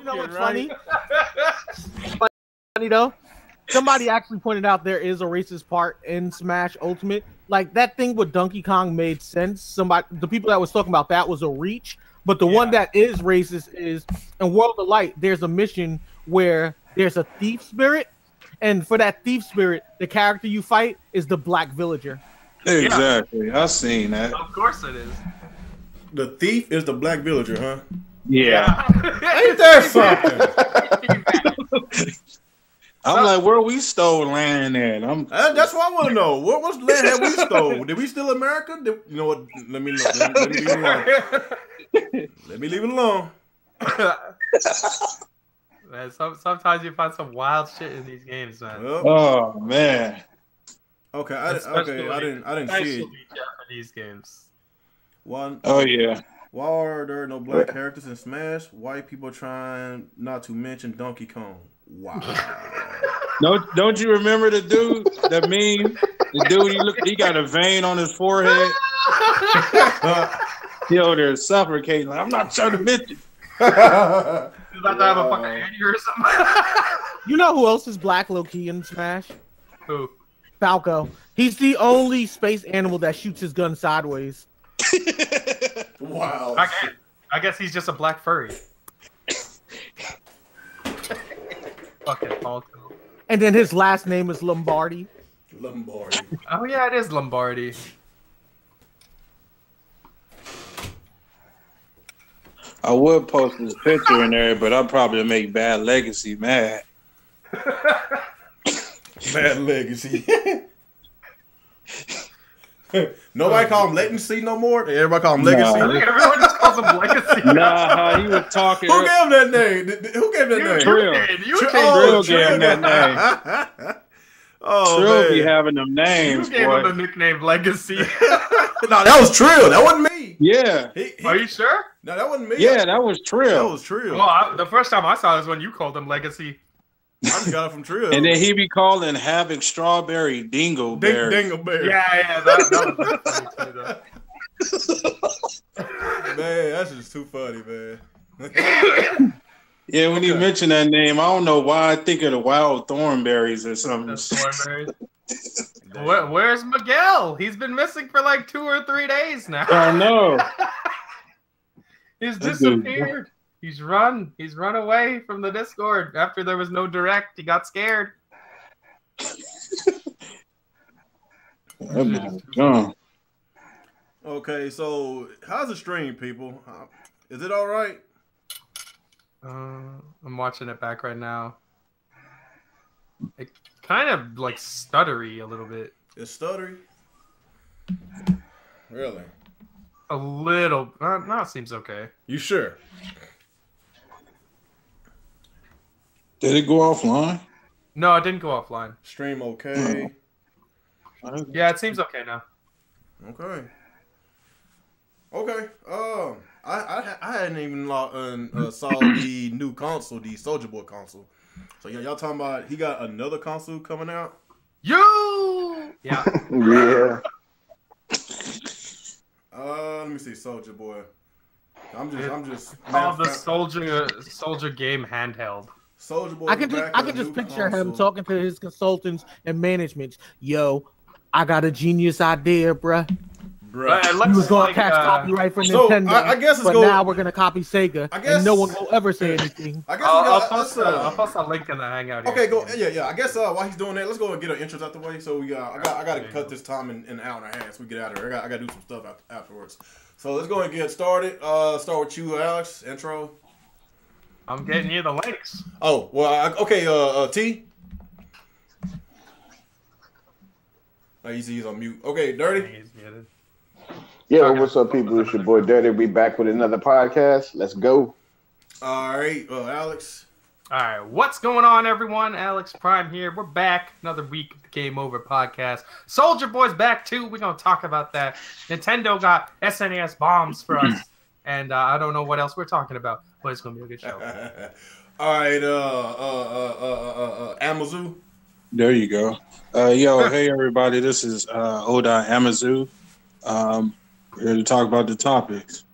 know You're what's right. funny though? Somebody actually pointed out there is a racist part in Smash Ultimate. Like that thing with Donkey Kong made sense. The people that was talking about that was a reach, but the one that is racist is in World of Light. There's a mission where there's a thief spirit, and for that thief spirit, the character you fight is the black villager. Exactly, I seen that. Of course it is. The thief is the black villager, huh? Yeah. Ain't that something? I'm like, where we stole land at? That's what I want to know. What land have we stole? Did we steal America? You know what? Let me leave it alone. Let me leave it alone. Man, sometimes you find some wild shit in these games, man. Oh man. Okay, I didn't see it. Japanese games. One. Oh yeah. Why are there no black characters in Smash? White people trying not to mention Donkey Kong. Wow. Don't you remember the dude, the meme? The dude, he got a vein on his forehead. He over there suffocating. Like, I'm not trying to mention. He's about to have a fucking aneurysm. You know who else is black low-key in Smash? Who? Falco. He's the only space animal that shoots his gun sideways. Wow. I guess he's just a black furry. Fucking Falco. And then his last name is Lombardi. Lombardi. Oh yeah, it is Lombardi. I would post his picture in there, but I'll probably make Bad Legacy mad. Bad Legacy. Nobody call him Latency no more. Everybody call him Legacy. Everyone just calls him Legacy. Nah, he was talking. Who gave him that name? Who gave that name? Trill. Trill gave him that name. Oh, Trill be having them names. You gave him the nickname Legacy. No, that was Trill. That wasn't me. Yeah. Are you sure? No, that wasn't me. Yeah, that was Trill. That was Trill. Well, the first time I saw it was when you called him Legacy. I just got it from Trill. And then he be calling Havoc Strawberry Dingleberry. Dingleberry. Yeah, that was funny too, Man, that's just too funny, man. Yeah, when you mention that name, I don't know why I think of the wild thornberries or something. The thornberries. Where's Miguel? He's been missing for like 2 or 3 days now. I know. He's disappeared. He's run away from the Discord after there was no direct. He got scared. Okay, so how's the stream, people? Is it all right? I'm watching it back right now. It kind of like stuttery a little bit. It's stuttery? Really? A little. No, it seems okay. You sure? Did it go offline? No, it didn't go offline. Stream okay? Yeah, it seems okay now. Okay. I hadn't even saw the new console, the Soulja Boy console. So y'all talking about he got another console coming out? Yeah. Yeah. Let me see, Soulja Boy. I'm just called the Soulja game handheld. Soulja Boy. I can just picture him talking to his consultants and management. Yo, I got a genius idea, bruh. He was going to catch copyright for Nintendo, I guess it's now we're going to copy Sega, and no one will ever say anything. I guess I'll post a link in the Hangout. Okay, go. Yeah. I guess while he's doing that, let's go and get our intros out the way. So I got to cut this time in an hour and a half so we get out of here. I got to do some stuff afterwards. So let's go and get started. Start with you, Alex. Intro. I'm getting you the links. Oh, well, okay, T. Oh, he's on mute. Okay, Dirty. He's muted. Yeah, what's up, people? It's your boy Dirty. We back with another podcast. Let's go. All right, Alex. All right, what's going on, everyone? Alex Prime here. We're back. Another week of the Game Over podcast. Soulja Boy's back, too. We're going to talk about that. Nintendo got SNES bombs for us, and I don't know what else we're talking about, but it's going to be a good show. All right, Amazu. There you go. Hey, everybody. This is Oda Amazu. We're here to talk about the topics.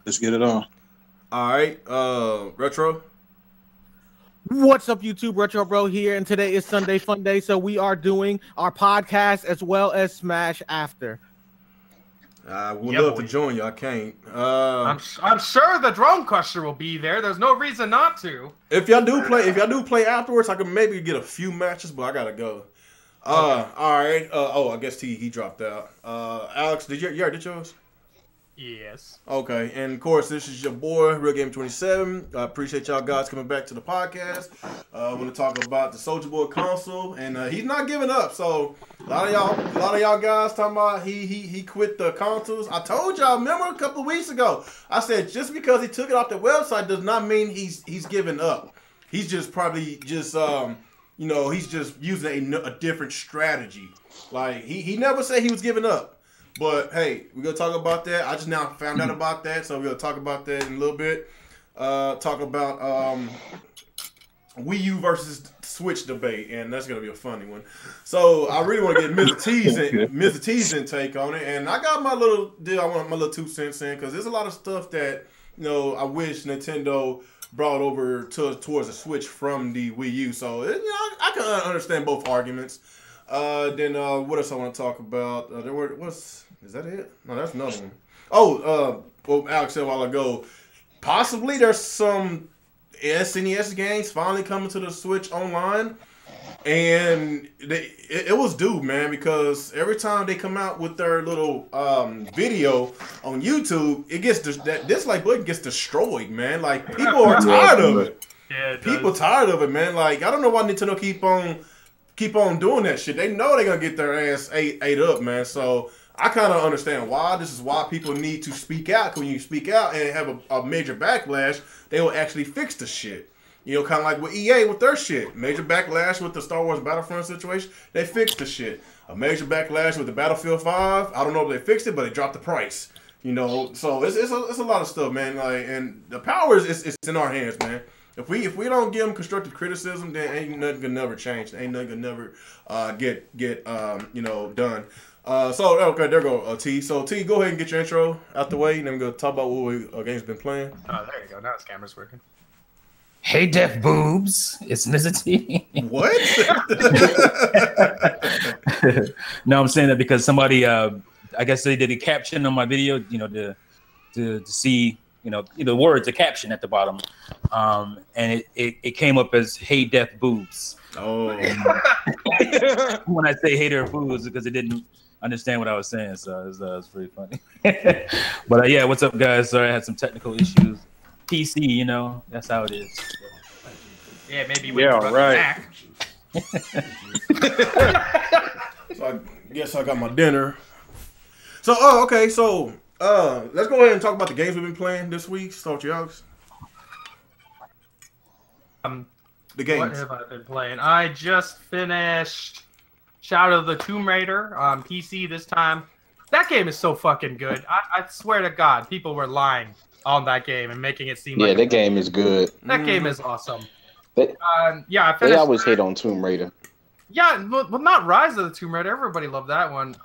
Let's get it on. All right, Retro. What's up, YouTube? Retro Bro here, and today is Sunday Fun Day, so we are doing our podcast as well as Smash After. I would love to join you. I can't. I'm sure the Drone Crusher will be there. There's no reason not to. If y'all do play afterwards, I can maybe get a few matches, but I gotta go. Okay. All right. I guess he dropped out. Alex, did you already did yours? Yes. Okay, and of course, this is your boy, Real Game 27. I appreciate y'all guys coming back to the podcast. I want to talk about the Soulja Boy console, and he's not giving up. So a lot of y'all guys talking about he quit the consoles. I told y'all, remember a couple of weeks ago, I said just because he took it off the website does not mean he's giving up. He's just probably just he's just using a different strategy. Like he never said he was giving up. But hey, we're gonna talk about that. I just now found out about that, so we're gonna talk about that in a little bit. Talk about Wii U versus Switch debate, and that's gonna be a funny one. So I really want to get Mr. T's intake on it, and I got my little deal. I want my little 2 cents in because there's a lot of stuff that I wish Nintendo brought over towards the Switch from the Wii U. So I can understand both arguments. Then what else I want to talk about? Is that it? No, that's another one. Oh, well, Alex said a while ago, possibly there's some SNES games finally coming to the Switch online, and it was due, man, because every time they come out with their little video on YouTube, it gets that dislike button gets destroyed, man. Like people are tired of it. Yeah, people tired of it, man. Like I don't know why Nintendo keep on doing that shit. They know they're gonna get their ass ate up, man. So I kind of understand why. This is why people need to speak out. When you speak out and have a major backlash, they will actually fix the shit. Kind of like with EA with their shit. Major backlash with the Star Wars Battlefront situation, they fixed the shit. A major backlash with the Battlefield 5, I don't know if they fixed it, but they dropped the price. So it's a lot of stuff, man. Like, and the power is in our hands, man. If we don't give them constructive criticism, then ain't nothing gonna never change. Ain't nothing gonna never get done. So okay, there go T. So T, go ahead and get your intro out the way, and then we're gonna talk about what games been playing. Oh, there you go. Now his camera's working. Hey, deaf boobs. It's Mr. T. What? No, I'm saying that because somebody, I guess they did a caption on my video, to see. The words, the caption at the bottom, and it came up as "Hey, deaf boobs." Oh, when I say "Hey, there boobs," because it didn't understand what I was saying, so it was pretty funny. But yeah, what's up, guys? Sorry, I had some technical issues. PC, that's how it is. Yeah, maybe. Right. So I guess I got my dinner. So okay, so. Let's go ahead and talk about the games we've been playing this week. Start with you, Alex. The games. What have I been playing? I just finished Shadow of the Tomb Raider on PC this time. That game is so fucking good. I swear to God, people were lying on that game and making it seem like that game is good. That game is awesome. I finished. They always hate on Tomb Raider. Yeah, well, not Rise of the Tomb Raider. Everybody loved that one.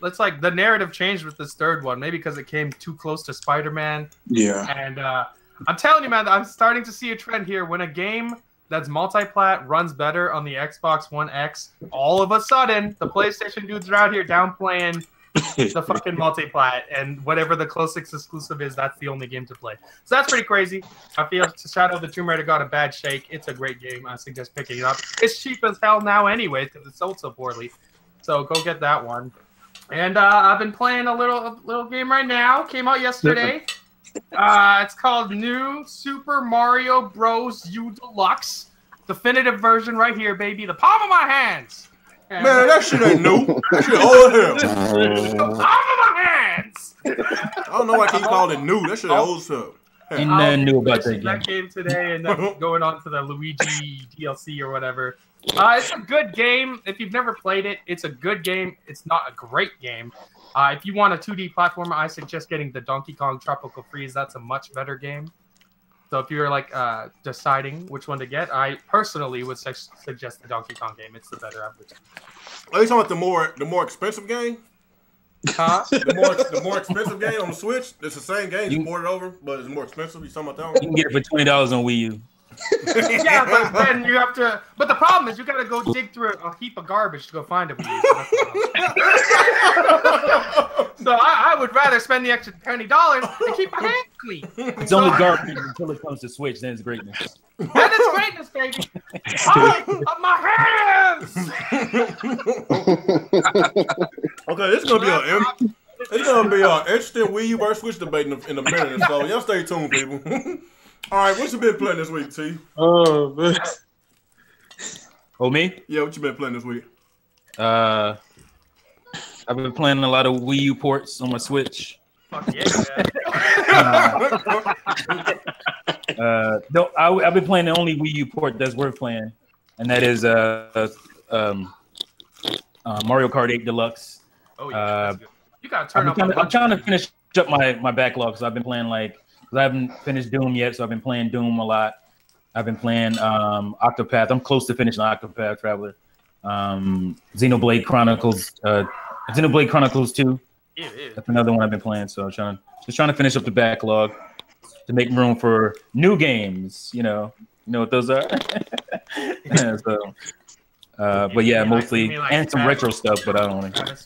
It's like the narrative changed with this third one, maybe because it came too close to Spider-Man. Yeah. And I'm telling you, man, I'm starting to see a trend here. When a game that's multi-plat runs better on the Xbox One X, all of a sudden, the PlayStation dudes are out here downplaying the fucking multi-plat, and whatever the closest exclusive is, that's the only game to play. So that's pretty crazy. I feel Shadow of the Tomb Raider got a bad shake. It's a great game. I suggest picking it up. It's cheap as hell now anyway, because it's sold so poorly. So go get that one. And I've been playing a little game right now. Came out yesterday. It's called New Super Mario Bros. U Deluxe. Definitive version right here, baby. The palm of my hands. And man, that shit ain't new. That shit old as hell. The palm of my hands. I don't know why I keep calling it new. That shit old as hell. Ain't nothing new about that game today, and then going on to the Luigi DLC or whatever. It's a good game. If you've never played it, it's a good game. It's not a great game. If you want a 2D platformer, I suggest getting the Donkey Kong Tropical Freeze. That's a much better game. So if you're like deciding which one to get, I personally would suggest the Donkey Kong game. It's the better of the two. Are you talking about the more expensive game? Huh? The more expensive game on the Switch? It's the same game. You port it over, but it's more expensive. You talking about that one? You can get it for $20 on Wii U. Yeah, but then you have to. But the problem is you got to go dig through a heap of garbage to go find a Wii U. So I would rather spend the extra $20 and keep my hands clean. It's only garbage until it comes to Switch. Then it's greatness. That is greatness, baby. Oh, my hands. Okay, this is gonna be an interesting Wii U versus Switch debate in a minute. So y'all stay tuned, people. All right, what you been playing this week, T? Oh, man. Oh, me? Yeah, what you been playing this week? I've been playing a lot of Wii U ports on my Switch. Fuck yeah. No, I've been playing the only Wii U port that's worth playing, and that is Mario Kart 8 Deluxe. Oh yeah, that's good. You gotta turn up. I'm trying to finish up my backlog, so I've been playing I haven't finished Doom yet, so I've been playing Doom a lot. I've been playing Octopath. I'm close to finishing Octopath Traveler. Xenoblade Chronicles 2. Yeah. That's another one I've been playing. So I'm trying to finish up the backlog to make room for new games. You know what those are. Yeah, so, but yeah, mostly and some retro stuff. But I don't want to.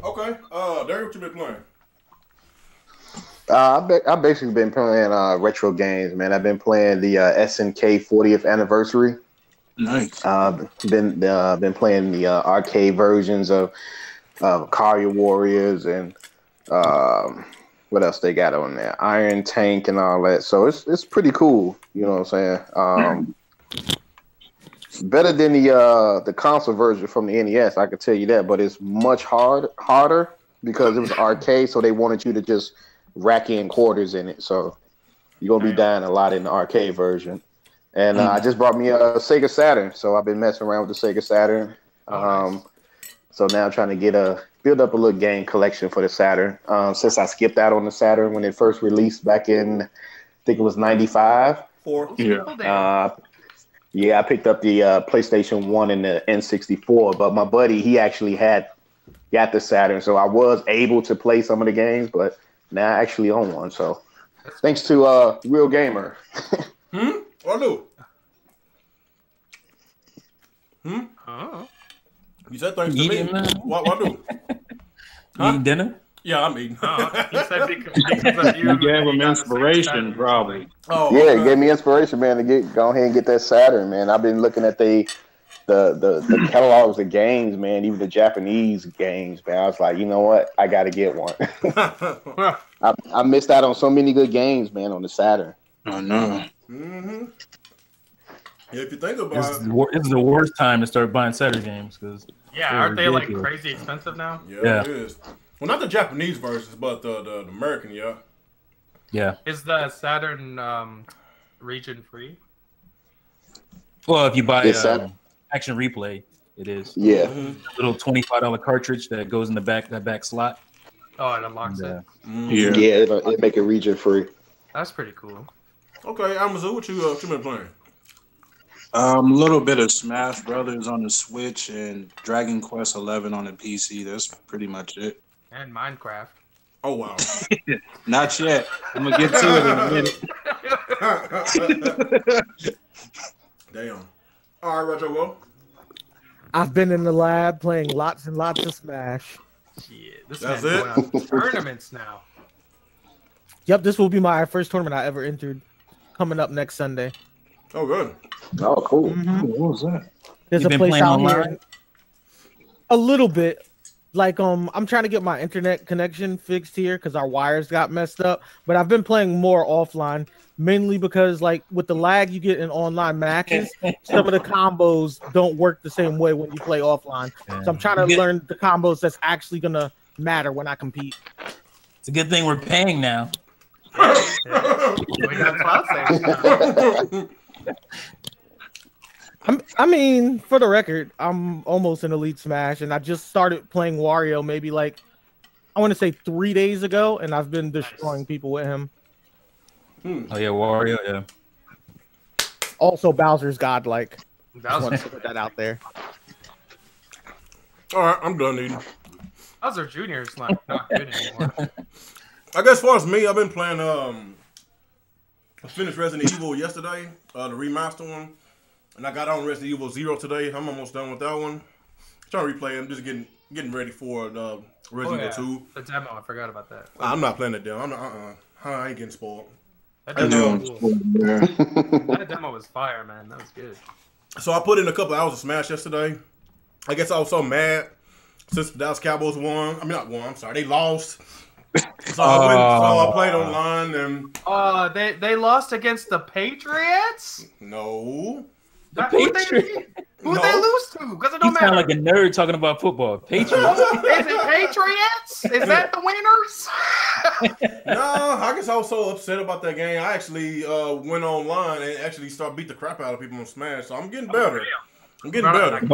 Okay, Derek, what you been playing? I've basically been playing retro games, man. I've been playing the SNK 40th anniversary. Nice. Been playing the arcade versions of Career Warriors and what else they got on there? Iron Tank and all that. So it's pretty cool. You know what I'm saying? Better than the console version from the NES, I can tell you that. But it's much harder because it was arcade, so they wanted you to just rack in quarters in it. So you're gonna be dying a lot in the arcade version. And I just brought me a Sega Saturn, so I've been messing around with the Sega Saturn. So now I'm trying to build up a little game collection for the Saturn. Since I skipped out on the Saturn when it first released back in, I think it was '95. Yeah, I picked up the PlayStation 1 and the N64, but my buddy, he actually got the Saturn, so I was able to play some of the games, but now I actually own one. So thanks to Real Gamer. What do? You said thanks to me. What do? You eating dinner? Yeah, I'm eating. He said because of you. You gave him inspiration, probably. Oh, yeah, it gave me inspiration, man, to go ahead and get that Saturn, man. I've been looking at the catalogs of games, man, even the Japanese games, man. I was like, you know what? I got to get one. I missed out on so many good games, man, on the Saturn. I know. Mm-hmm. Yeah, if you think about it, this is the worst time to start buying Saturn games because aren't they like crazy expensive now? Yeah, it is. Well, not the Japanese versions, but the American, yeah. Yeah. Is the Saturn region free? Well, if you buy Action Replay, it is. Yeah. A little $25 cartridge that goes in that back slot. Oh, it unlocks it. Yeah, it'll make it region free. That's pretty cool. Okay, Amazon, what you been playing? A little bit of Smash Brothers on the Switch and Dragon Quest 11 on the PC. That's pretty much it. And Minecraft. Oh wow. Not yet. I'm gonna get to it in a minute. Damn. All right, Retro Will. I've been in the lab playing lots and lots of Smash. Shit, this That's man's it? going on tournaments now. Yep, this will be my first tournament I ever entered. Coming up next Sunday. Oh, good. Oh, cool. Mm-hmm. What was that? There's You a place out online? here. A little bit. Like I'm trying to get my internet connection fixed here because our wires got messed up. But I've been playing more offline, mainly because like with the lag you get in online matches, some of the combos don't work the same way when you play offline. So I'm trying to learn the combos that's actually gonna matter when I compete. It's a good thing we're paying now. We got cloud savers now. I mean, for the record, I'm almost an Elite Smash, and I just started playing Wario maybe like, I want to say 3 days ago, and I've been destroying people with him. Oh yeah, Wario, yeah. Also, Bowser's godlike. Just want Bowser, to put that out there. All right, I'm done eating. Bowser Jr. is not good anymore. I guess as far as me, I've been playing I finished Resident Evil yesterday, the remaster one, and I got on Resident Evil 0 today. I'm almost done with that one. Trying to replay. I'm just getting ready for Resident Evil 2. The demo. I forgot about that. I'm not playing the demo. I ain't getting spoiled. That demo was fire, man. That was good. So I put in a couple hours of Smash yesterday. I guess I was so mad since the Dallas Cowboys won. I mean, not won. I'm sorry, they lost. So I played online and. They lost against the Patriots. No. Who they lose to? Because it don't matter. You sound like a nerd talking about football. Patriots. Is it Patriots? Is that the winners? No, I guess I was so upset about that game. I actually went online and actually beat the crap out of people on Smash. So I'm getting better. I'm getting better.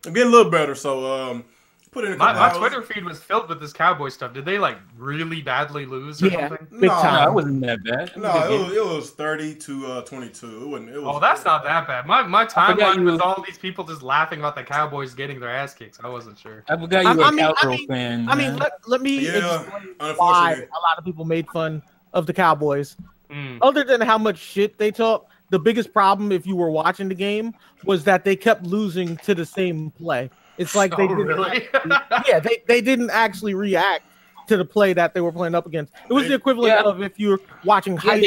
I'm getting a little better. So put in a couple hours. My Twitter feed was filled with this Cowboy stuff. Did they like really badly lose or something? Big time. No, it wasn't that bad. No, it was 30 to 22. It was, that's not that bad. My timeline was all these people just laughing about the Cowboys getting their ass kicked. I wasn't sure. I forgot you were a Cowboy fan. I mean, let me explain why a lot of people made fun of the Cowboys. Other than how much shit they talk, the biggest problem, if you were watching the game, was that they kept losing to the same play. It's like they didn't. Really? They didn't actually react to the play that they were playing up against. It was the equivalent of if you're watching high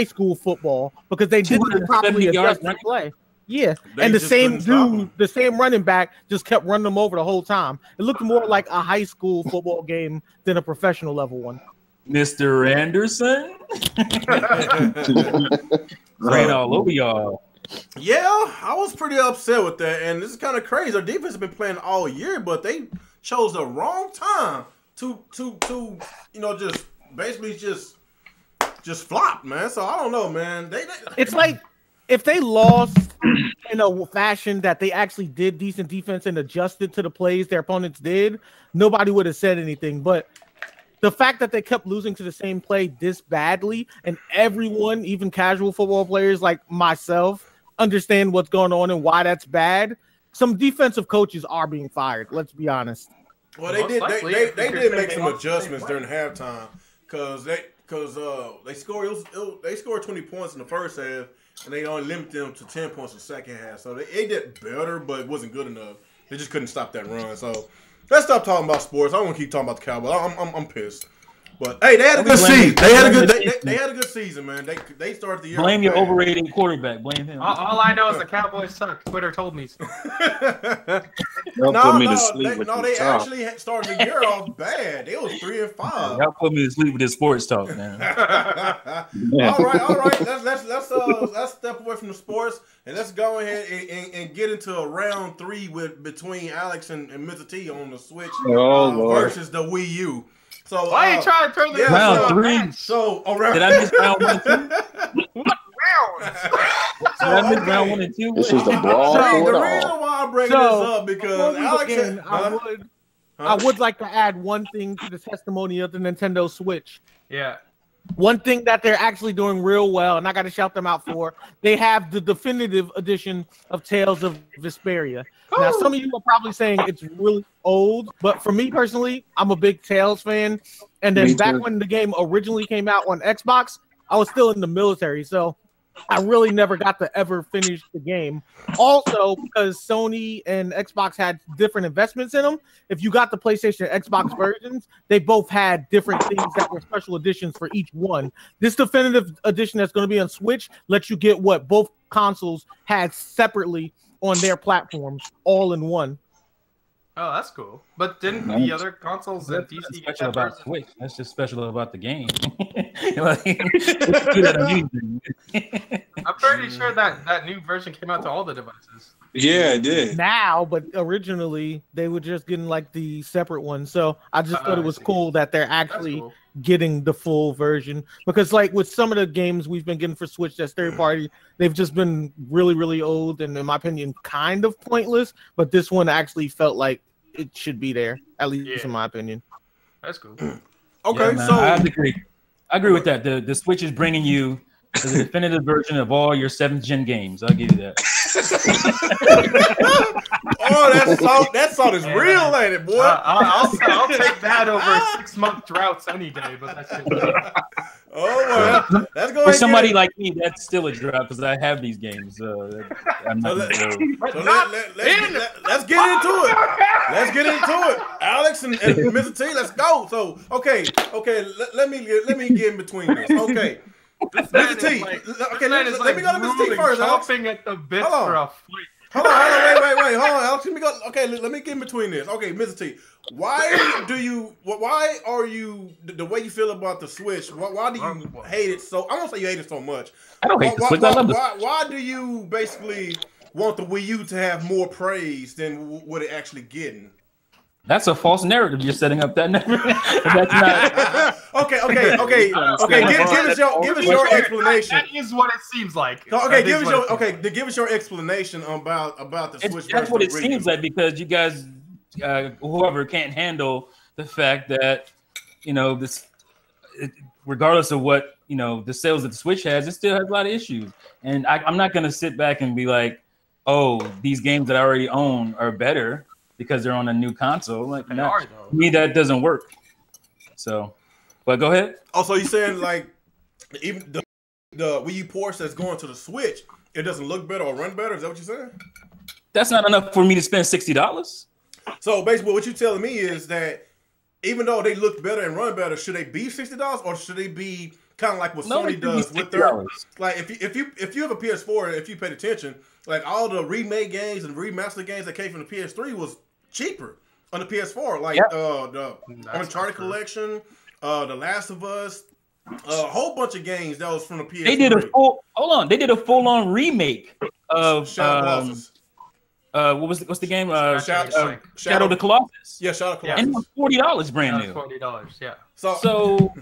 school football, because they didn't properly adjust the play. Yeah, and the same dude, the same running back, just kept running them over the whole time. It looked more like a high school football game than a professional level one. Mr. Anderson ran all over y'all. Yeah, I was pretty upset with that, and this is kind of crazy. Our defense has been playing all year, but they chose the wrong time to just basically just flop, man. So I don't know, man. It's like if they lost in a fashion that they actually did decent defense and adjusted to the plays their opponents did, nobody would have said anything. But the fact that they kept losing to the same play this badly, and everyone, even casual football players like myself, understand what's going on and why that's bad. Some defensive coaches are being fired. Let's be honest. Well, they did make some adjustments during halftime because they scored 20 points in the first half and they only limited them to 10 points in the second half. So they did better, but it wasn't good enough. They just couldn't stop that run. So let's stop talking about sports. I don't want to keep talking about the Cowboys. I'm pissed. But hey, they had a good season. They had a good season, man. They started the year. Blame your overrated quarterback. Blame him. All I know is the Cowboys suck. Twitter told me so. Don't put me to sleep they actually started the year off bad. They was 3-5. Y'all put me to sleep with this sports talk, man. All right. Let's step away from the sports and let's go ahead and get into a round 3 between Alex and Mr. T on the Switch versus the Wii U. So why are you trying to turn this round 3? So did I miss round 1 and 2? What rounds? Did I miss round 1 and 2? This is the brawl for it the reason all. why I'm bringing this up because Alex, I would like to add one thing to the testimony of the Nintendo Switch. Yeah. One thing that they're actually doing real well, and I got to shout them out for, they have the definitive edition of Tales of Vesperia. Now, some of you are probably saying it's really old, but for me personally, I'm a big Tales fan. And then back when the game originally came out on Xbox, I was still in the military, so I really never got to ever finish the game. Also, because Sony and Xbox had different investments in them, if you got the PlayStation and Xbox versions, they both had different things that were special editions for each one. This definitive edition that's going to be on Switch lets you get what both consoles had separately on their platforms, all in one. Oh, that's cool. But didn't the other consoles and PC get special that about version? Switch? That's just special about the game. I'm pretty sure that new version came out to all the devices. Yeah, it did. Now, but originally they were just getting like the separate one. So I just thought it was cool that they're actually getting the full version, because like with some of the games we've been getting for Switch that's third party, they've just been really, really old and in my opinion kind of pointless. But this one actually felt like it should be there, at least in my opinion. That's cool. Okay, yeah, so I agree with that. The Switch is bringing you the definitive version of all your 7th gen games. I'll give you that. that salt is real, ain't it, boy? I'll take that over 6-month droughts any day, but that's it. Oh, well, that's going for somebody like me. That's still a drought because I have these games. I'm not let's get into it. Let's get into it. Alex and Mr. T, let's go. So, okay. Let me get in between this. Okay. Mr. T. Okay, let me go to Mr. T first. Chomping at the bits for a fight. Hold on, wait. Hold on, Alex. Let me go. Okay, let me get in between this. Okay, Mr. T. Why are you the way you feel about the Switch? Why do you hate it so? I won't say you hate it so much. I don't hate the Switch. I love the Switch. Why do you basically want the Wii U to have more praise than what it actually getting? That's a false narrative you're setting up. That narrative. That's not. Okay. Give us your explanation. That is what it seems like. Okay, give us your explanation about the Switch. That's what it seems like because you guys, whoever, can't handle the fact that regardless of what the sales that the Switch has, it still has a lot of issues. And I'm not gonna sit back and be like, oh, these games that I already own are better because they're on a new console. Like, to me, that doesn't work. So, but go ahead. Also, you saying like even the Wii U ports that's going to the Switch, it doesn't look better or run better? Is that what you're saying? That's not enough for me to spend $60. So basically, what you're telling me is that even though they look better and run better, should they be $60 or should they be kind of like what Sony does with their like if you have a PS4 and if you paid attention, like all the remake games and remastered games that came from the PS3 was cheaper on the PS4, like the Uncharted collection, The Last of Us, a whole bunch of games that was from the PS3. They did a full-on remake of what's the game? Shadow of the Colossus. Yeah, Shadow of the Colossus. And it was $40 brand new. $40, yeah. So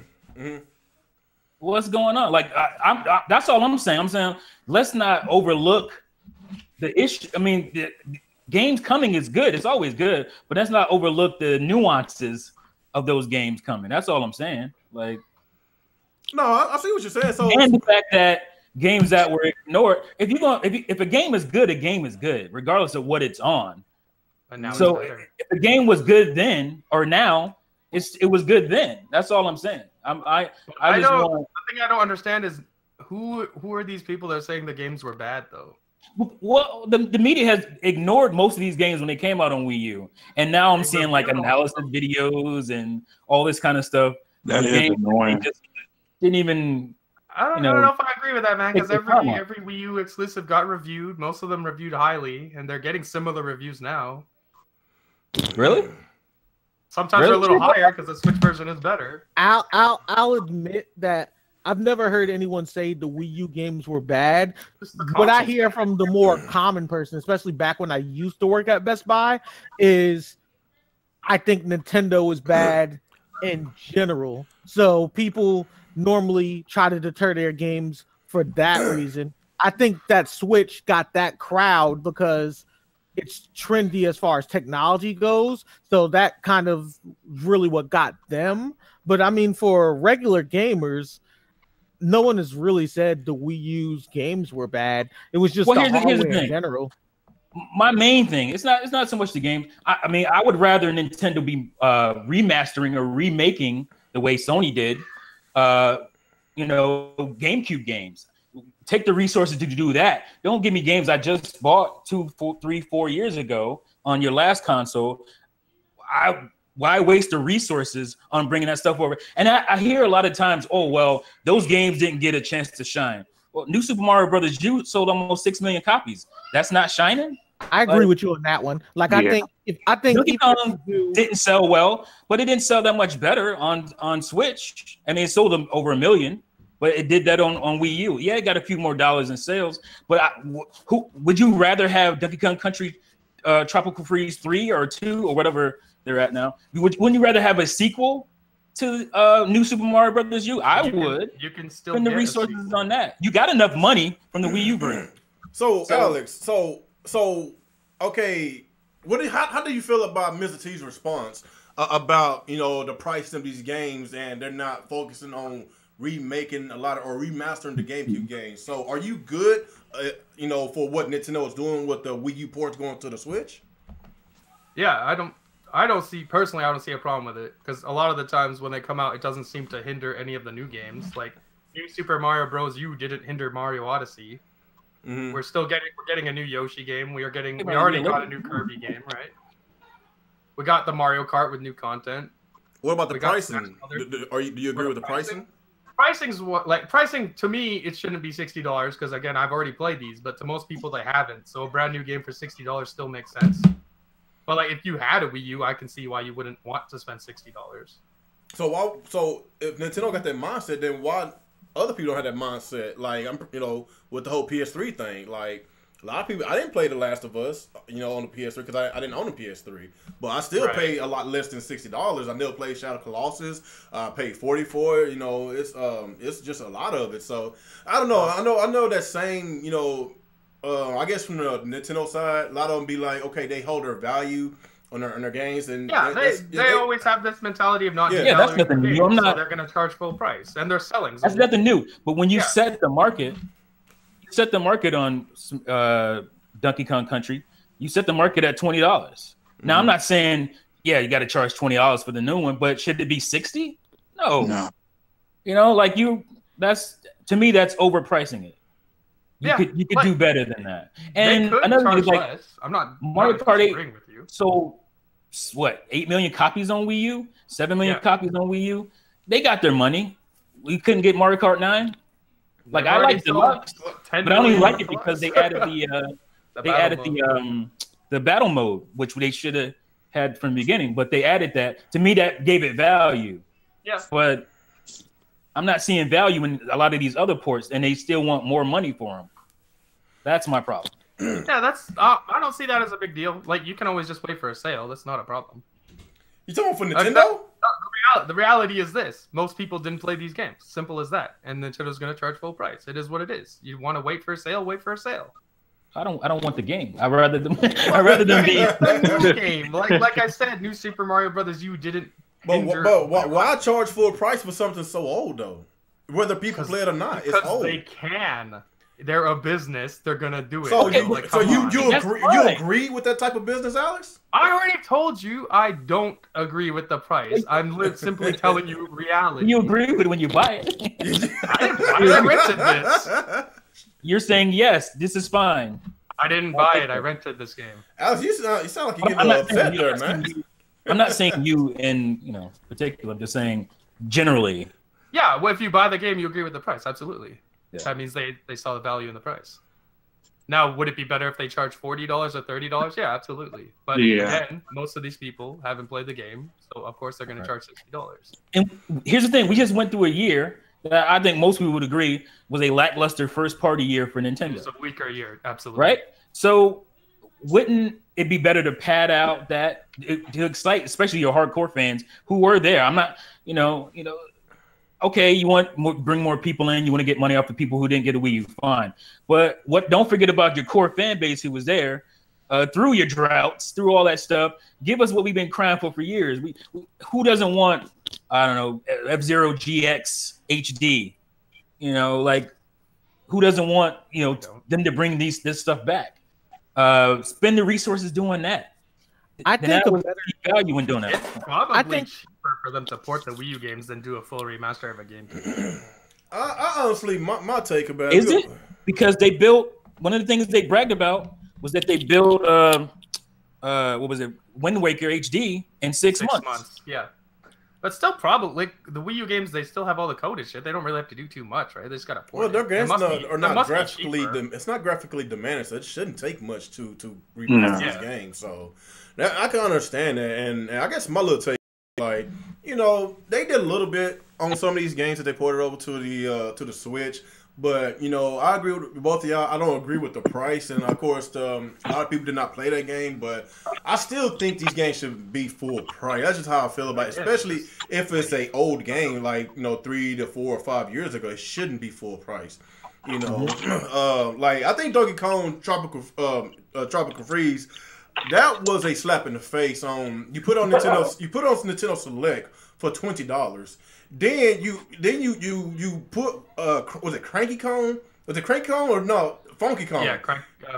what's going on? Like that's all I'm saying. I'm saying let's not overlook the issue. I mean, the games coming is good. It's always good, but let's not overlook the nuances of those games coming. That's all I'm saying. Like, no, I see what you're saying. So, and the fact that games that were ignored. If a game is good, a game is good, regardless of what it's on. But now so if the game was good then or now, it was good then. That's all I'm saying. The thing I don't understand is who are these people that are saying the games were bad though? Well, the media has ignored most of these games when they came out on Wii U, and now I'm seeing like analysis videos and all this kind of stuff. That is annoying. Just didn't even. I don't know if I agree with that, man. Because every Wii U exclusive got reviewed. Most of them reviewed highly, and they're getting similar reviews now. Really? Sometimes they're a little higher because the Switch version is better. I'll admit that I've never heard anyone say the Wii U games were bad. What I hear from the more common person, especially back when I used to work at Best Buy, is I think Nintendo is bad in general. So people normally try to deter their games for that reason. I think that Switch got that crowd because it's trendy as far as technology goes. So that kind of really what got them. But I mean, for regular gamers, no one has really said the Wii U's games were bad. It was just here's the hardware thing. In general. My main thing, it's not so much the game. I mean, I would rather Nintendo be remastering or remaking the way Sony did, GameCube games. Take the resources to do that. Don't give me games I just bought 2, 3, 4 years ago on your last console. Why waste the resources on bringing that stuff over? And I hear a lot of times, oh, well, those games didn't get a chance to shine. Well, New Super Mario Brothers U sold almost 6 million copies. That's not shining? I agree with you on that one. Like, yeah. I think Donkey Kong didn't sell well, but it didn't sell that much better on Switch. I mean, it sold them over 1 million, but it did that on Wii U. Yeah, it got a few more dollars in sales. But who would you rather have Donkey Kong Country Tropical Freeze 3 or 2 or whatever they're at now? Wouldn't you rather have a sequel to New Super Mario Brothers U? Would. You can still spend the resources on that. You got enough money from the Wii U brand. So Alex, okay, how do you feel about Mr. T's response about the price of these games and they're not focusing on remaking a lot of, or remastering the GameCube games. So are you good, you know, for what Nintendo is doing with the Wii U ports going to the Switch? Yeah, I don't see a problem with it, because a lot of the times when they come out, it doesn't seem to hinder any of the new games. Like New Super Mario Bros. U didn't hinder Mario Odyssey. Mm-hmm. We're getting a new Yoshi game. We already got a new Kirby game, right? We got the Mario Kart with new content. What about the pricing? Do you agree with the pricing? Pricing to me, it shouldn't be $60 because again, I've already played these, but to most people they haven't. So a brand new game for $60 still makes sense. But like if you had a Wii U, I can see why you wouldn't want to spend $60. So if Nintendo got that mindset, then why other people don't have that mindset? Like with the whole PS3 thing, like a lot of people, I didn't play The Last of Us, on the PS3 because I didn't own a PS3. But I still paid a lot less than $60. I never played Shadow of Colossus. I paid $40 for it. It's just a lot of it. So I don't know. I know that same, I guess from the Nintendo side, a lot of them be like, okay, they hold their value on their games, and they always have this mentality of not. That's nothing new. So they're going to charge full price, and they're selling. That's nothing new. But when you set the market. Set the market on Donkey Kong Country. You set the market at $20. Now I'm not saying you got to charge $20 for the new one, but should it be $60? No. That's to me that's overpricing it. You could do better than that. And another thing is like I'm not Mario Kart 8. With you. So what? 8 million copies on Wii U, 7 million copies on Wii U. They got their money. We couldn't get Mario Kart 9. Like I like Deluxe, but I only like it because they added the battle mode, which they should have had from the beginning. But they added that. To me, that gave it value. Yeah. But I'm not seeing value in a lot of these other ports, and they still want more money for them. That's my problem. Yeah, I don't see that as a big deal. Like you can always just wait for a sale. That's not a problem. You talking for Nintendo? The reality is this: most people didn't play these games. Simple as that. And Nintendo's going to charge full price. It is what it is. You want to wait for a sale? Wait for a sale. I don't want the game. I'd rather them be the new game. Like I said, New Super Mario Brothers U didn't. But why charge full price for something so old though? Whether people play it or not, it's old. They can. They're a business. They're gonna do it. So you agree with that type of business, Alex? I already told you I don't agree with the price. I'm simply telling you reality. You agree with it when you buy it. I didn't buy it. I rented this. You're saying yes, this is fine. I didn't buy it. I rented this game. Alex, you sound like you're getting a little upset there, man. I'm not saying you in particular. I'm just saying generally. Yeah, well, if you buy the game, you agree with the price. Absolutely. Yeah. That means they saw the value in the price. Now, would it be better if they charge $40 or $30? Yeah, absolutely. But again, most of these people haven't played the game, so of course they're going to charge $60. And here's the thing: we just went through a year that I think most people would agree was a lackluster first-party year for Nintendo. It's a weaker year, absolutely. Right? So, wouldn't it be better to pad out that to excite, especially your hardcore fans who were there? I'm not, okay, you want bring more people in, you want to get money off the people who didn't get a Wii U, fine. But don't forget about your core fan base who was there through your droughts, through all that stuff. Give us what we've been crying for years. Who doesn't want, I don't know, F-Zero GX HD? Who doesn't want, them to bring this stuff back? Spend the resources doing that. I think the better value in doing that. It's probably cheaper for them to port the Wii U games than do a full remaster of a game. I honestly, my take about it is it because they built one of the things they bragged about was that they built what was it, Wind Waker HD in 6 months. Yeah, but still, probably the Wii U games, they still have all the code and shit. They don't really have to do too much, right? They just got to port. Well, their games are not graphically. It's not graphically demanding, so it shouldn't take much to remaster this game. So I can understand that, and I guess my little take, they did a little bit on some of these games that they ported over to the Switch. But, I agree with both of y'all. I don't agree with the price. And, of course, a lot of people did not play that game. But I still think these games should be full price. That's just how I feel about it. Especially if it's an old game, 3 to 4 or 5 years ago. It shouldn't be full price. I think Donkey Kong Tropical Freeze, that was a slap in the face. You put on Nintendo Select for $20. Then you put was it Cranky Cone? Was it Cranky Cone or no Funky Cone? Yeah,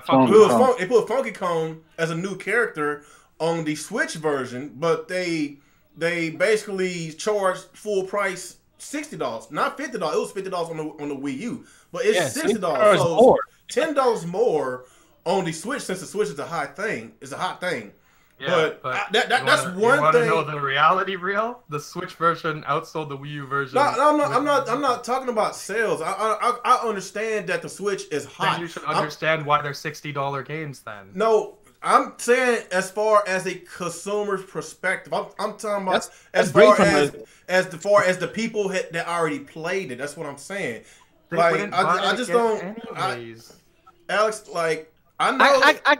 Funky. They put Funky Cone as a new character on the Switch version, but they basically charged full price $60, not $50. It was $50 on the Wii U, but it's $60. So $10 more on the Switch, since the Switch is a hot thing. Yeah, but that's one thing. You want to know the reality? The Switch version outsold the Wii U version. No, I'm not talking about sales. I understand that the Switch is hot. Then you should understand why they're $60 games then. No, I'm saying as far as a consumer's perspective. I'm talking about as far as the people that already played it. That's what I'm saying. Like I just don't. Alex, like. I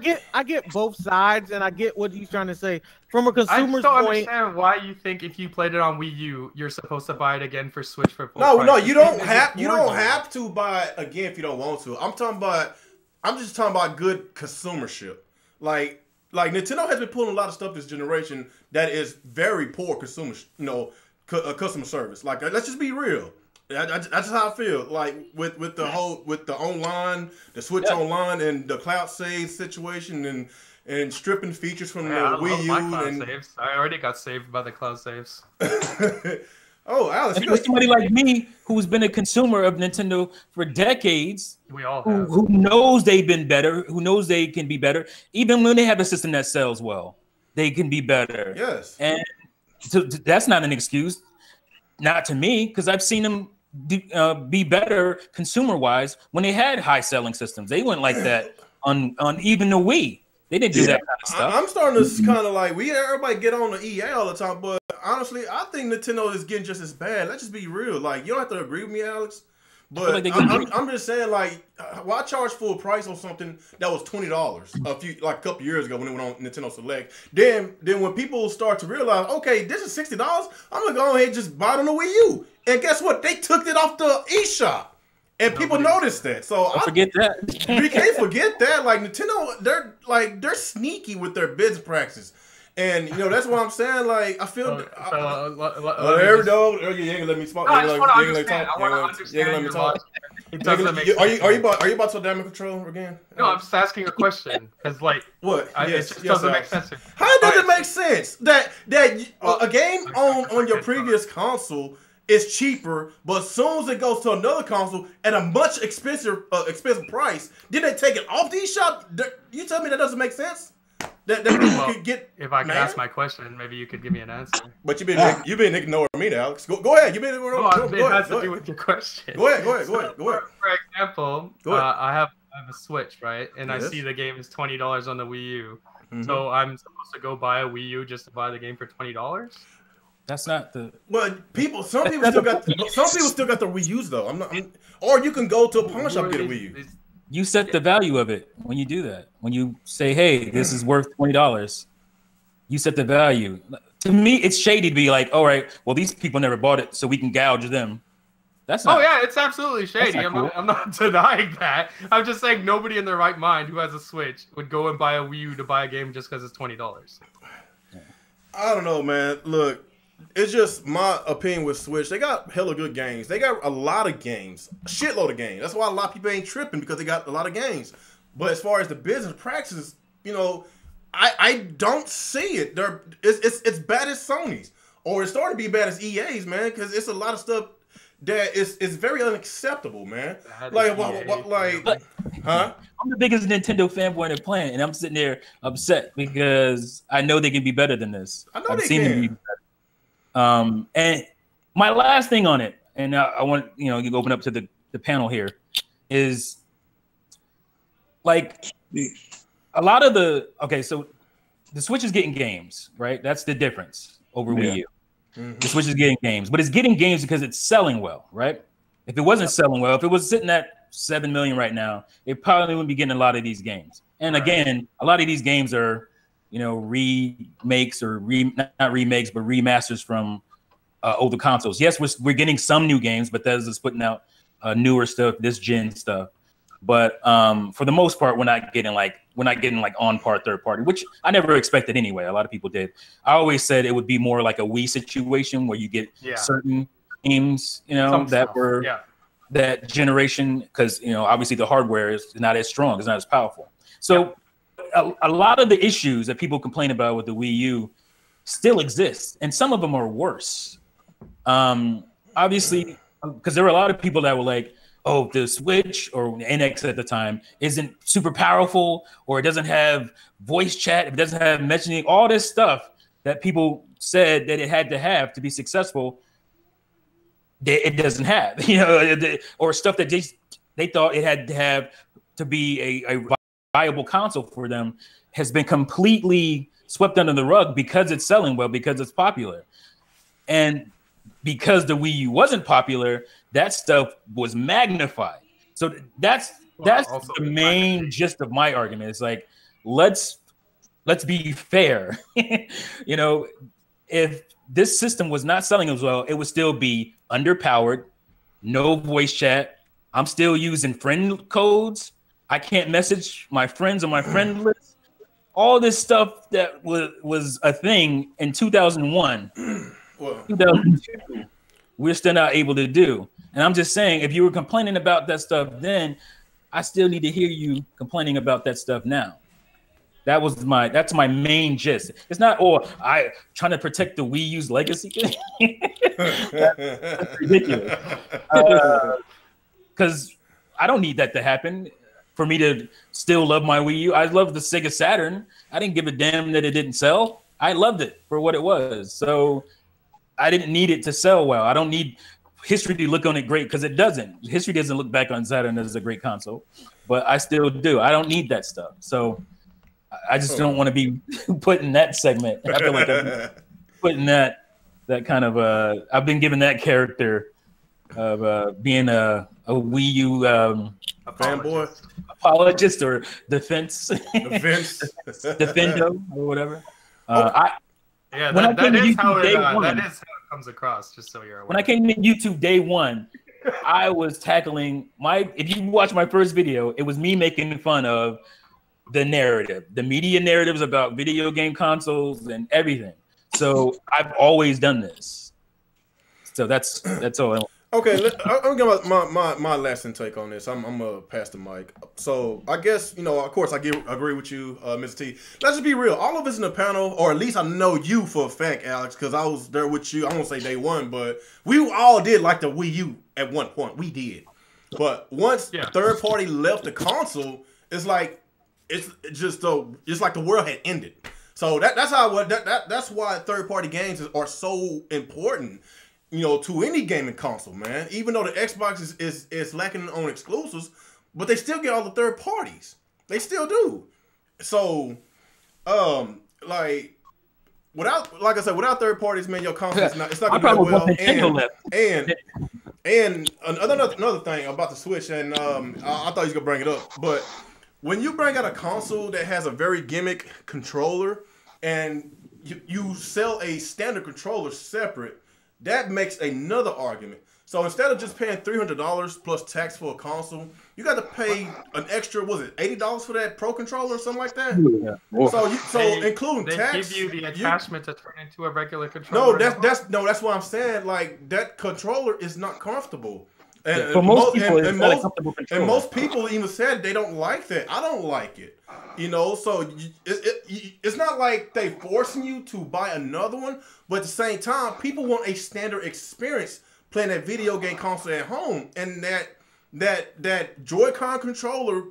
get both sides, and I get what he's trying to say from a consumer's point. I don't understand why you think if you played it on Wii U, you're supposed to buy it again for Switch for full price. No, you don't have to buy it again if you don't want to. I'm just talking about good consumership. Like Nintendo has been pulling a lot of stuff this generation that is very poor customer service. Like, let's just be real. That's just how I feel. Like with the online, the Switch Online, and the cloud save situation, and stripping features from the Wii U. Saves. I already got saved by the cloud saves. Oh, Alice, for somebody like me who's been a consumer of Nintendo for decades, we all have. Who knows they've been better, who knows they can be better, even when they have a system that sells well, they can be better. Yes, and so that's not an excuse, not to me, because I've seen them be better consumer-wise when they had high-selling systems. They went like that on even the Wii. They didn't do that kind of stuff. I'm starting to kind of like, everybody get on the EA all the time, but honestly, I think Nintendo is getting just as bad. Let's just be real. Like, you don't have to agree with me, Alex, but I'm just saying, like, why charge full price on something that was $20 a couple years ago when it went on Nintendo Select? Then when people start to realize, okay, this is $60, I'm gonna go ahead and just buy it on the Wii U. And guess what? They took it off the eShop. And people noticed that. So forget that. We can't forget that. Like, Nintendo, they're sneaky with their business practices. And that's what I'm saying. Like, I feel you ain't gonna let me talk. I just want to understand. I want to understand your logic. It doesn't make sense. Are you about to damage control again? No, I'm just asking a question because, like, what? It just doesn't make sense. How does it make sense that a game on your previous console is cheaper, but as soon as it goes to another console at a much expensive price, then they take it off the eShop? You tell me that doesn't make sense? That people could get. If I could ask my question, maybe you could give me an answer. But you've been ignoring me, Alex. Go ahead. You've been ignoring me. It has to do with your question. Go ahead. For example, I have a Switch, right? And I see the game is $20 on the Wii U. Mm-hmm. So I'm supposed to go buy a Wii U just to buy the game for $20? That's not the. But some people still got the Wii U's though. Or you can go to a pawn shop and get a Wii U. You set the value of it when you do that. When you say, "Hey, this is worth $20," you set the value. To me, it's shady to be like, "All right, well, these people never bought it, so we can gouge them." That's not. Oh yeah, it's absolutely shady. I'm not denying that. I'm just saying nobody in their right mind who has a Switch would go and buy a Wii U to buy a game just because it's $20. I don't know, man. Look. It's just my opinion with Switch. They got hella good games. They got a lot of games, a shitload of games. That's why a lot of people ain't tripping because they got a lot of games. But as far as the business practices, I don't see it. It's bad as Sony's, or it's starting to be bad as EA's, man. Because it's a lot of stuff that is very unacceptable, man. Huh? I'm the biggest Nintendo fanboy in the planet, and I'm sitting there upset because I know they can be better than this. I've seen them be better. And my last thing on it, and I want you to open up to the panel here, is like a lot of so the Switch is getting games, right? That's the difference over Wii U. Mm-hmm. The Switch is getting games, but it's getting games because it's selling well, right? If it wasn't selling well, if it was sitting at 7 million right now, it probably wouldn't be getting a lot of these games. And again, a lot of these games are remakes or not remakes, but remasters from older consoles. Yes, we're getting some new games. Bethesda's putting out newer stuff, this gen stuff. But for the most part, we're not getting on par third party, which I never expected anyway. A lot of people did. I always said it would be more like a Wii situation where you get certain games, Some that stuff, were that generation, because obviously the hardware is not as strong, it's not as powerful. So a lot of the issues that people complain about with the Wii U still exist, and some of them are worse. Obviously, because there were a lot of people that were like, oh, the Switch or NX at the time isn't super powerful, or it doesn't have voice chat, it doesn't have messaging, all this stuff that people said that it had to have to be successful, it doesn't have, or stuff that they thought it had to have to be a viable console for them has been completely swept under the rug because it's selling well, because it's popular. And because the Wii U wasn't popular, that stuff was magnified. So that's the main gist of my argument. It's like, let's be fair. If this system was not selling as well, it would still be underpowered, no voice chat. I'm still using friend codes. I can't message my friends on my friend list. All this stuff that was a thing in 2001, 2002, we're still not able to do. And I'm just saying, if you were complaining about that stuff then, I still need to hear you complaining about that stuff now. That's my main gist. It's not, I trying to protect the Wii U's legacy. That's ridiculous. Because I don't need that to happen for me to still love my Wii U. I love the Sega Saturn. I didn't give a damn that it didn't sell. I loved it for what it was. So I didn't need it to sell well. I don't need history to look on it great, because it doesn't. History doesn't look back on Saturn as a great console, but I still do. I don't need that stuff. So I just don't want to be put in that segment. I feel like I'm putting that kind of I've been given that character of being a Wii U fanboy, apologist, or defendo or whatever. That is how it comes across. Just so you're aware. When I came to YouTube day one, I was tackling if you watch my first video, it was me making fun of the narrative, the media narratives about video game consoles and everything. So I've always done this. So that's all. Okay, I'm gonna give my last intake on this. I'm gonna pass the mic. So I guess of course, I agree with you, Mr. T. Let's just be real. All of us in the panel, or at least I know you for a fact, Alex, because I was there with you. I won't say day one, but we all did like the Wii U at one point. We did, but once third party left the console, it's like it's like the world had ended. So that's why third party games are so important. To any gaming console, man. Even though the Xbox is lacking on exclusives, but they still get all the third parties. They still do. So, without third parties, man, your console it's not gonna do well. And another thing about the Switch, and I thought you was gonna bring it up, but when you bring out a console that has a very gimmick controller, and you sell a standard controller separate, that makes another argument. So instead of just paying $300 plus tax for a console, you got to pay an extra, was it $80 for that Pro controller or something like that? Yeah. So including tax, they give you the attachment to turn into a regular controller. That's what I'm saying. Like, that controller is not comfortable. And for most people, it's not a comfortable controller. And most people even said they don't like that. I don't like it. So it's not like they forcing you to buy another one, but at the same time, people want a standard experience playing that video game console at home, and that Joy-Con controller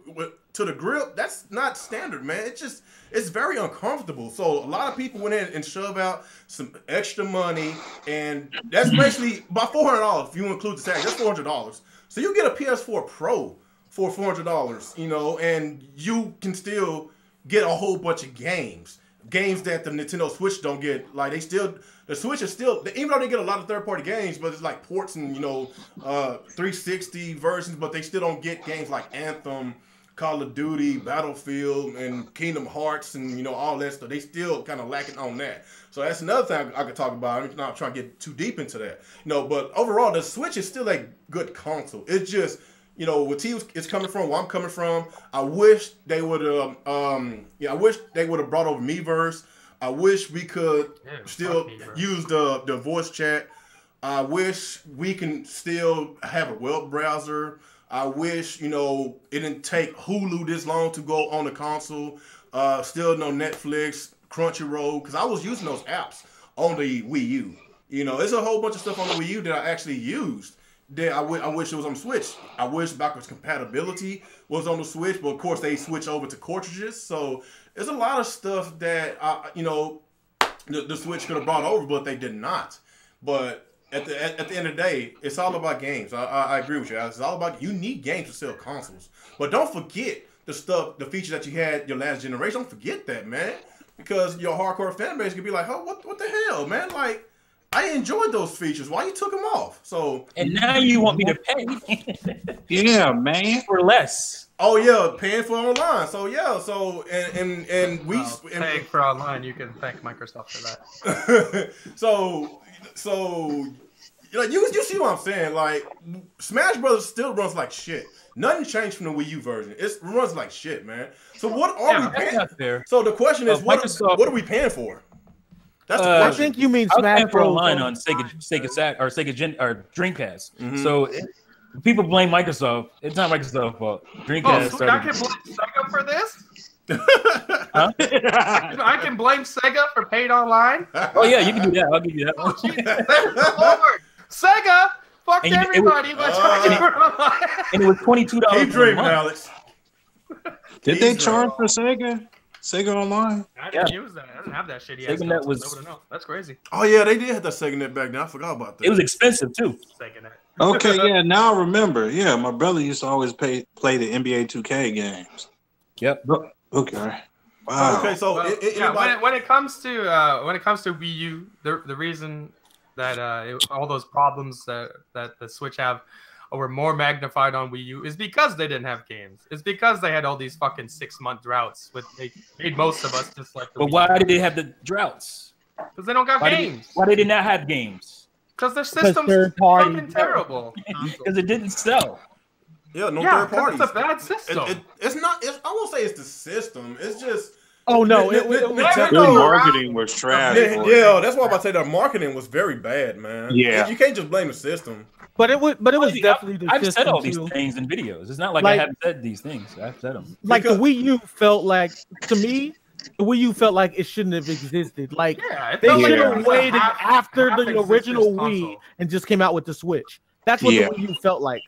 to the grip, that's not standard, man. It's very uncomfortable. So a lot of people went in and shoved out some extra money, and that's basically about $400 if you include the tax. That's $400. So you get a PS4 Pro for $400, and you can still get a whole bunch of games that the Nintendo Switch don't get. Like, the Switch is still, even though they get a lot of third-party games, but it's like ports and 360 versions, but they still don't get games like Anthem, Call of Duty, Battlefield, and Kingdom Hearts, and all that stuff. They still kind of lacking on that. So that's another thing I could talk about. I'm not trying to get too deep into that. But overall, the Switch is still a good console. It's just, where T is coming from, where I'm coming from, I wish they would have brought over Miiverse. I wish we could still use the voice chat. I wish we can still have a web browser. I wish, you know, it didn't take Hulu this long to go on the console. Still no Netflix, Crunchyroll, because I was using those apps on the Wii U. You know, there's a whole bunch of stuff on the Wii U that I actually used that I wish it was on the Switch. I wish backwards compatibility was on the Switch, but of course they switch over to cartridges. So there's a lot of stuff that, you know, the Switch could have brought over, but they did not. But at the end of the day, it's all about games. I agree with you. It's all about, you need games to sell consoles. But don't forget the features that you had your last generation. Don't forget that, man. Because your hardcore fan base could be like, oh, what the hell, man? Like, I enjoyed those features. Why you took them off? So and now you want me to pay? Yeah, man. For less. Oh yeah, paying for online. So yeah, so and we paying for online, you can thank Microsoft for that. so like you see what I'm saying? Like Smash Brothers still runs like shit. Nothing changed from the Wii U version. It runs like shit, man. So what are we paying? Fair. So the question is, what are we paying for? That's the question. I think you mean Smash Bros. For online on Sega Sat or Dreamcast. Mm-hmm. So people blame Microsoft. It's not Microsoft's fault. Dreamcast. So I can blame Sega for this? Huh? I can blame Sega for paid online. Oh yeah, you can do that. I'll give you that. Oh, Lord. Sega, fuck everybody. And it was $22. Keep dreaming, Alex. Did they charge for Sega Online? I didn't use that. I didn't have that shitty ass. SegaNet was. That's crazy. Oh yeah, they did have that SegaNet back then. I forgot about that. It was expensive too. SegaNet. Okay, yeah. Now I remember. Yeah, my brother used to always play the NBA 2K games. Yep. Okay. Wow. Okay, so when it comes to Wii U, the reason that all those problems that the Switch have were more magnified on Wii U is because they didn't have games. It's because they had all these fucking 6-month droughts. They made most of us just like. But why did they have the droughts? Because they don't got games. Why they did not have games? Because their system's fucking terrible. Because it didn't sell. Yeah, third parties. It's a bad system. It's not. I won't say it's the system. It's just. Oh no! Their marketing was trash. Yeah, that's why I'm about to say their marketing was very bad, man. Yeah, you can't just blame the system. But it was definitely the system. I've said all these things in videos. It's not like I haven't said these things. I've said them. Like the Wii U felt like, to me, the Wii U felt like it shouldn't have existed. Like they should have waited after the original Wii and just came out with the Switch. That's what the Wii U felt like.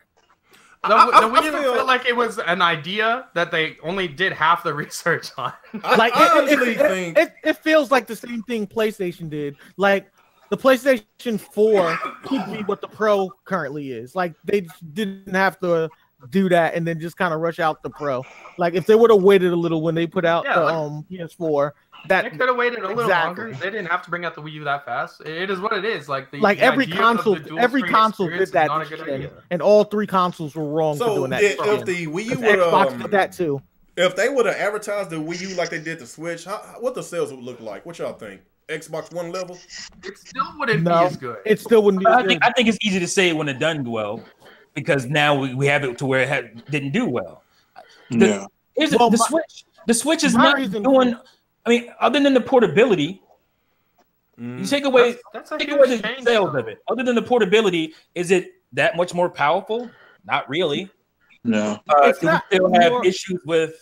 The Wii U felt like it was an idea that they only did half the research on. Like it feels like the same thing PlayStation did. Like the PlayStation 4 could be what the Pro currently is. Like they didn't have to do that and then just kind of rush out the Pro. Like if they would have waited a little when they put out the PS4, that they could have waited a little longer. They didn't have to bring out the Wii U that fast. It is what it is. Like every console did that, and all 3 consoles were wrong for doing that. If the Wii U Xbox did that too. If they would have advertised the Wii U like they did the Switch, what the sales would look like? What y'all think? Xbox One level? It still wouldn't be as good. It still wouldn't be. I think it's easy to say when it done well, because now we have it to where it didn't do well. The Switch is not doing. I mean, other than the portability, you take away the sales of it. Other than the portability, is it that much more powerful? Not really. No. Do we still have issues with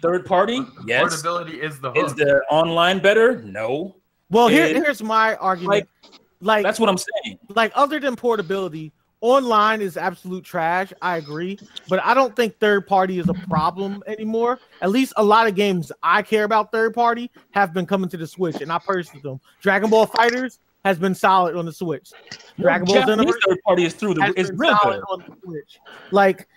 third party? Yes. Portability is the hook. Is the online better? No. Well, here's my argument. Like that's what I'm saying. Like other than portability, online is absolute trash. I agree, but I don't think third party is a problem anymore. At least a lot of games I care about third party have been coming to the Switch, and I purchased them. Dragon Ball FighterZ has been solid on the Switch. Dragon Ball Z third party is real good on the Switch. Like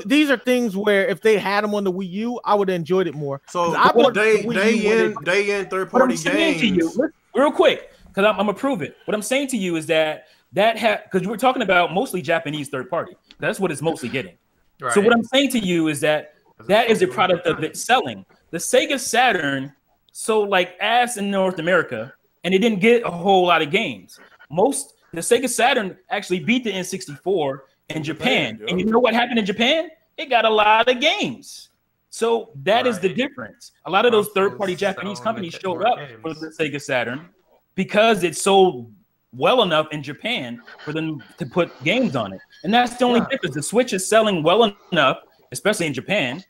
these are things where if they had them on the Wii U, I would have enjoyed it more. So day in third party games. Real quick, because I'm gonna prove it. What I'm saying to you is that because we're talking about mostly Japanese third party. That's what it's mostly getting. Right. So what I'm saying to you is that is a product of it selling. The Sega Saturn sold like ass in North America, and it didn't get a whole lot of games. The Sega Saturn actually beat the N64 in Japan. And you know what happened in Japan? It got a lot of games. So that is the difference. A lot of those third-party Japanese companies showed up for the Sega Saturn because it sold well enough in Japan for them to put games on it. And that's the only difference. The Switch is selling well enough, especially in Japan,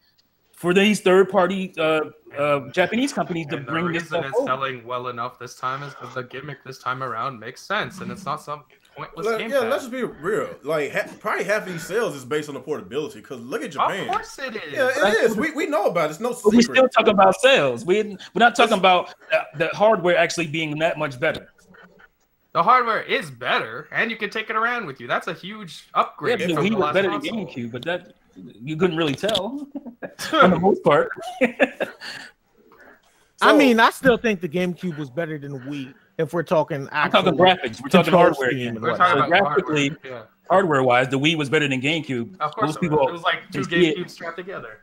for these third-party Japanese companies to bring this stuff over. The reason it's selling well enough this time is because the gimmick this time around makes sense, and it's not some pointless game. Yeah, let's just be real. Like, probably half of these sales is based on the portability. Because look at Japan. Of course it is. Yeah, it is. We know about it. It's no secret. We're still talking about sales. We're not talking about the hardware actually being that much better. The hardware is better, and you can take it around with you. That's a huge upgrade. Yeah, the Wii was better than GameCube, but that you couldn't really tell for the most part. I mean, I still think the GameCube was better than Wii. If we're talking actual, I'm talking graphics. We're talking hardware. We're talking about graphically, hardware-wise, the Wii was better than GameCube. Of course, it was like two GameCubes strapped together.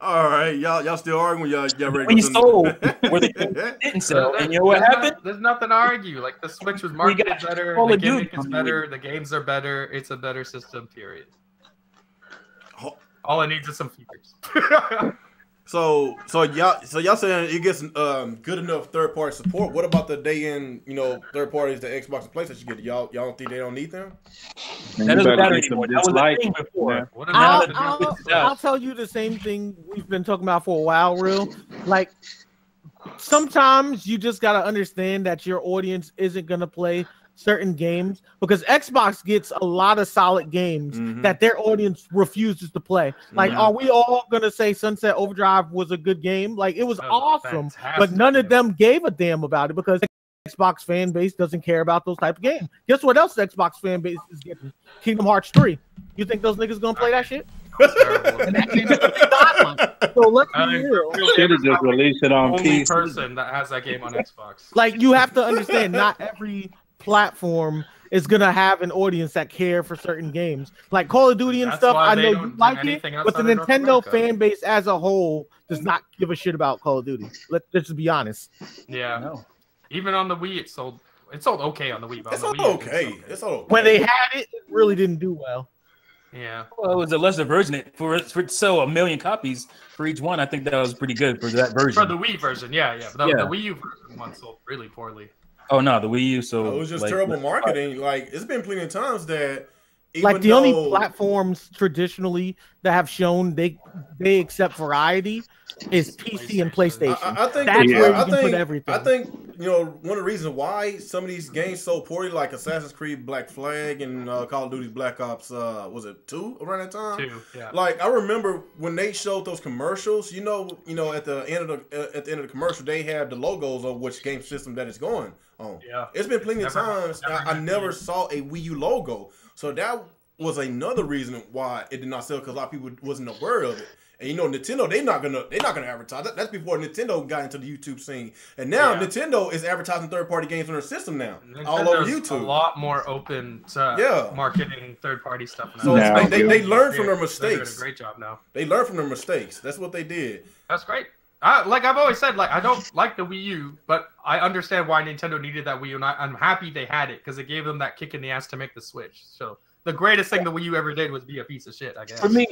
All right, y'all still arguing? Y'all ready? We sold where they didn't sell, and you know what happened? There's nothing to argue. Like the Switch was marketed better, the gimmick is better, the games are better. It's a better system. Period. All it needs is some features. So y'all saying it gets good enough third party support. What about the day-in, third parties, the Xbox and PlayStation get? Y'all don't think they don't need them? That doesn't matter anymore. That was the thing before. I'll tell you the same thing we've been talking about for a while, real. Like sometimes you just gotta understand that your audience isn't gonna play certain games because Xbox gets a lot of solid games that their audience refuses to play. Like, are we all gonna say Sunset Overdrive was a good game? Like, it was awesome, but none of them gave a damn about it because Xbox fan base doesn't care about those type of games. Guess what else the Xbox fan base is getting? Kingdom Hearts 3. You think those niggas gonna play that shit? So let's be real. Should have just released it on Only PC. person that has that game on Xbox. Like, you have to understand, not every platform is gonna have an audience that care for certain games. Like Call of Duty and stuff, I know you like it, but the Nintendo fan base as a whole does not give a shit about Call of Duty. Let's just be honest. Yeah, no. Even on the Wii, it sold okay on the Wii. But it's okay. It's okay. When they had it, it really didn't do well. Yeah. Well, it was a lesser version. For it to sell 1 million copies for each one, I think that was pretty good for that version. For the Wii version, yeah. But the Wii U version one sold really poorly. Oh no, the Wii U. So it was just terrible marketing. Like it's been plenty of times that only platforms traditionally that have shown they accept variety is PC and PlayStation. I think that's where you can put everything. I think one of the reasons why some of these games sold poorly, like Assassin's Creed Black Flag and Call of Duty Black Ops, was it 2 around that time? 2, yeah. Like I remember when they showed those commercials. At the end of the commercial, they have the logos of which game system that it's going on. Yeah, it's been plenty of times I never saw a Wii U logo, so that was another reason why it did not sell because a lot of people wasn't aware of it. And Nintendo, they're not gonna advertise. That's before Nintendo got into the YouTube scene. And now Nintendo is advertising third-party games on their system now, all over YouTube. A lot more open to marketing third-party stuff now. So they learn from their mistakes. They're doing a great job now. They learn from their mistakes. That's what they did. That's great. Like I've always said, like I don't like the Wii U, but I understand why Nintendo needed that Wii U, and I'm happy they had it because it gave them that kick in the ass to make the Switch. So. The greatest thing the Wii U ever did was be a piece of shit, I guess. For me,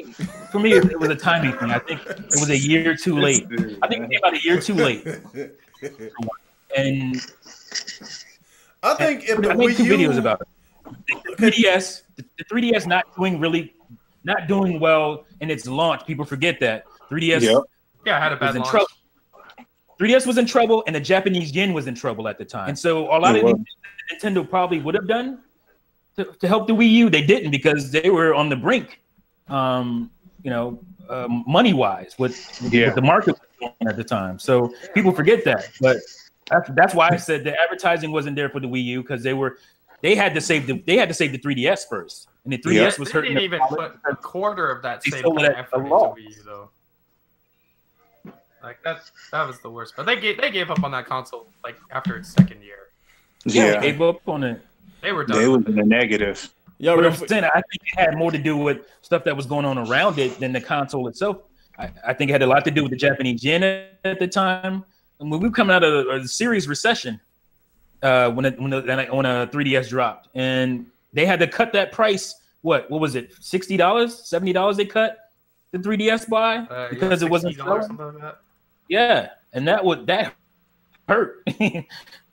it was a timing thing. I think it was a year too late. I think it came out a year too late. And I think if the I made Wii two U videos about it. The 3DS not doing well in its launch. People forget that 3DS. Yeah, had a bad launch. Trouble. 3DS was in trouble, and the Japanese yen was in trouble at the time. And so a lot of things Nintendo probably would have done to help the Wii U, they didn't because they were on the brink, money-wise with the market at the time. So people forget that. But that's why I said the advertising wasn't there for the Wii U because they had to save the 3DS first, and the 3DS was hurting. They didn't even put a quarter of that same kind of effort into Wii U though. Like that was the worst. But they gave up on that console like after its second year. Yeah, they gave up on it. They were in the negative. Yeah, but I think it had more to do with stuff that was going on around it than the console itself. I think it had a lot to do with the Japanese yen at the time. And when we were coming out of a serious recession, when a 3DS dropped, and they had to cut that price. What was it? $60, $70? They cut the 3DS by because it wasn't selling. Something like that. Yeah, and that hurt.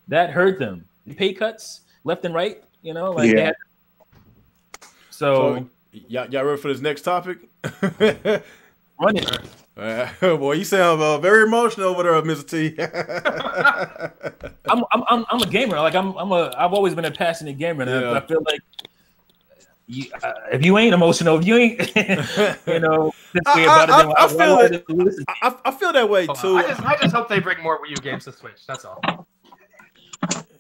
that hurt them. Pay cuts left and right, you know, like Yeah. So y'all ready for this next topic? run it. Boy, you sound very emotional over there, Mr. T. I'm a gamer. Like I've always been a passionate gamer, and I feel like if you ain't emotional, if you ain't, you know, this way about it, I feel that way too. I just hope they bring more Wii U games to Switch. That's all.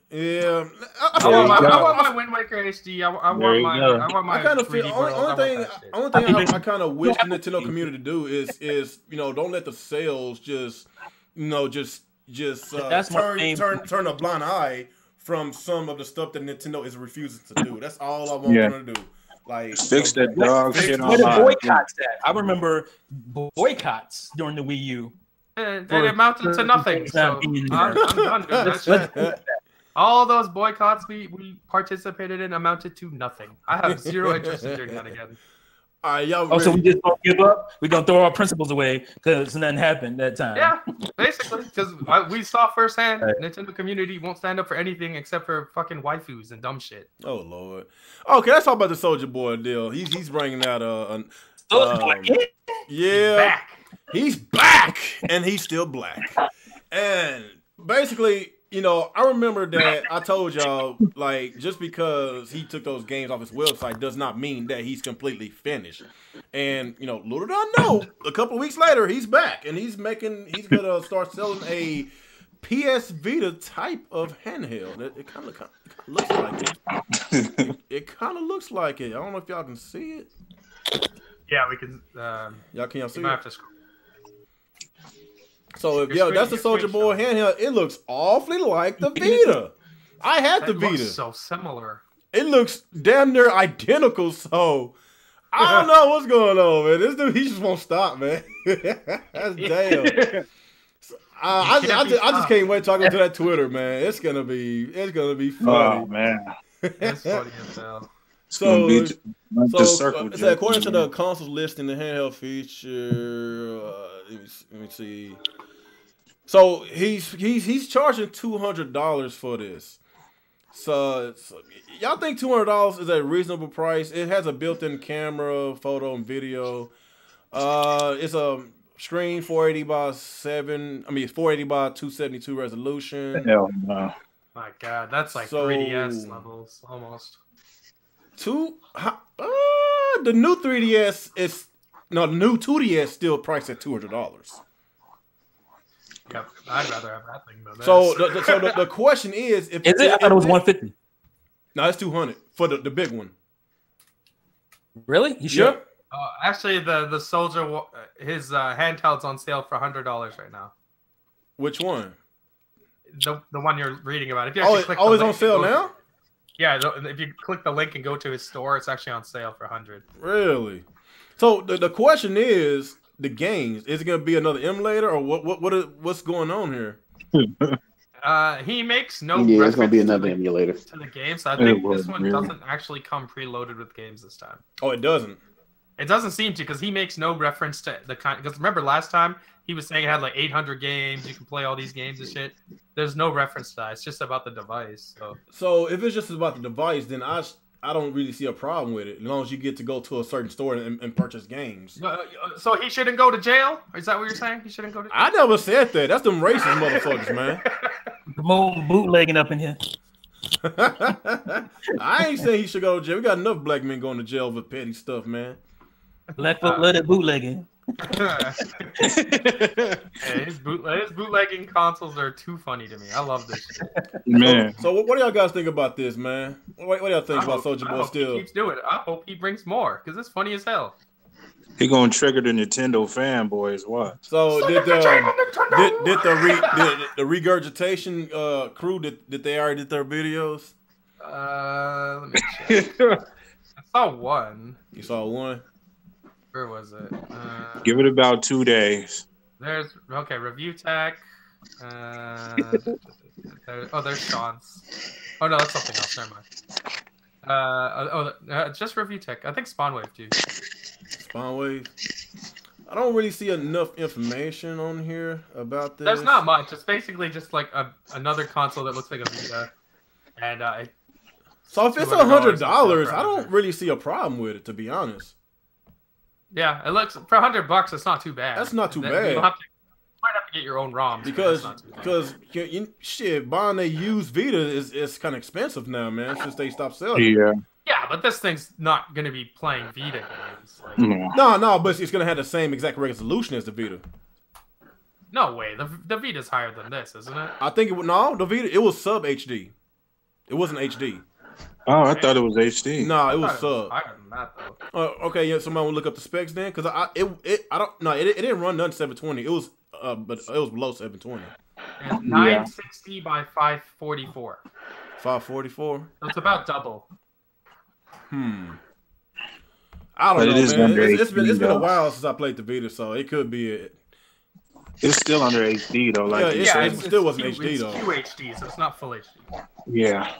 Yeah, I want my Wind Waker HD. I want my. I kind of feel 3D only thing I kind of wish the Nintendo community to do is you know, don't let the sales just you know just turn a blind eye from some of the stuff that Nintendo is refusing to do. That's all I want them to do. Like fix that dog shit Where the online. boycotts at? I remember boycotts during the Wii U. And it amounted to nothing. So I'm done doing that shit. All those boycotts we participated in amounted to nothing. I have zero interest in doing that again. All right, y'all. Oh, so we just don't give up? We're gonna throw our principles away because nothing happened that time. Yeah, basically, because we saw firsthand, Nintendo community won't stand up for anything except for fucking waifus and dumb shit. Oh Lord. Okay, let's talk about the Soulja Boy deal. He's bringing out yeah, he's back, and he's still black. And basically, you know, I remember that I told y'all, like, just because he took those games off his website does not mean that he's completely finished. And, you know, little did I know, a couple of weeks later, he's back, and he's gonna start selling a PS Vita type of handheld. It kind of looks like it. It kind of looks like it. I don't know if y'all can see it. Yeah, we can. Y'all see might it? have to scroll. So if that's the Soulja Boy handheld, it looks awfully like the Vita. I had the Vita. Looks so similar. It looks damn near identical. So I don't know what's going on, man. This dude, he just won't stop, man. That's damn. I just can't wait talking to that Twitter, man. It's gonna be funny. Oh man, It's funny as hell. So according to the consoles listing, the handheld feature. Let me see. So he's charging $200 for this. So y'all think $200 is a reasonable price? It has a built-in camera, photo, and video. It's a screen 480 by 272 resolution. Hell no. My God, that's like 3DS levels almost. The new 3DS the new 2DS still priced at $200. Yep, I'd rather have that thing than this. So the question is, if I thought it was 150. No, it's 200 for the big one. Really? You sure? Yeah. Actually, the Soulja, his handheld's on sale for $100 right now. Which one? The one you're reading about. If you click it's on sale now? Yeah, if you click the link and go to his store, it's actually on sale for $100. Really? So the question is, the games, is it going to be another emulator, or what's going on here? He makes no. Yeah, it's going to be another emulator to the game. So I think this one doesn't actually come preloaded with games this time. Oh, it doesn't. It doesn't seem to, because he makes no reference to the kind. Because remember last time he was saying it had like 800 games. You can play all these games and shit. There's no reference to that. It's just about the device. So if it's just about the device, then I don't really see a problem with it, as long as you get to go to a certain store and purchase games. So he shouldn't go to jail? Is that what you're saying? He shouldn't go to jail? I never said that. That's them racist motherfuckers, man. More bootlegging up in here. I ain't saying he should go to jail. We got enough black men going to jail for petty stuff, man. Black folk love that bootlegging. His bootlegging consoles are too funny to me. I love this shit. Man. So what do y'all guys think about this, man? What do y'all think about Soulja Boy still? He keeps doing it. I hope he brings more, because it's funny as hell. He gonna trigger the Nintendo fanboys. Watch. So did the regurgitation crew did they already did their videos? Let me check. I saw one. You saw one? Where was it? Give it about 2 days. There's review tech. There's Sean's. Oh no, that's something else. Never mind. Just review tech. I think Spawn Wave too. Spawn Wave. I don't really see enough information on here about this. There's not much. It's basically just like another console that looks like a Vita, and so if it's $100, I don't really see a problem with it, to be honest. Yeah, it looks for $100. It's not too bad. That's not too bad. You might have to get your own ROMs because shit, buying a used Vita is kind of expensive now, man. Since they stopped selling. Yeah. Yeah, but this thing's not going to be playing Vita games. Like, no, but it's going to have the same exact resolution as the Vita. No way. The Vita's higher than this, isn't it? I think the Vita, it was sub HD. It wasn't HD. Oh, I thought it was HD. No, it was sub. Higher than that, though. Okay, yeah, somebody will look up the specs then, because it didn't run nothing 720. It was but it was below 720. And 960 by 544. 544. That's about double. I don't know, man. It's been a though. while since I played the Vita, so it could be it. It's still under HD though. Like it still wasn't HD though. It's QHD, so it's not full HD. Yeah.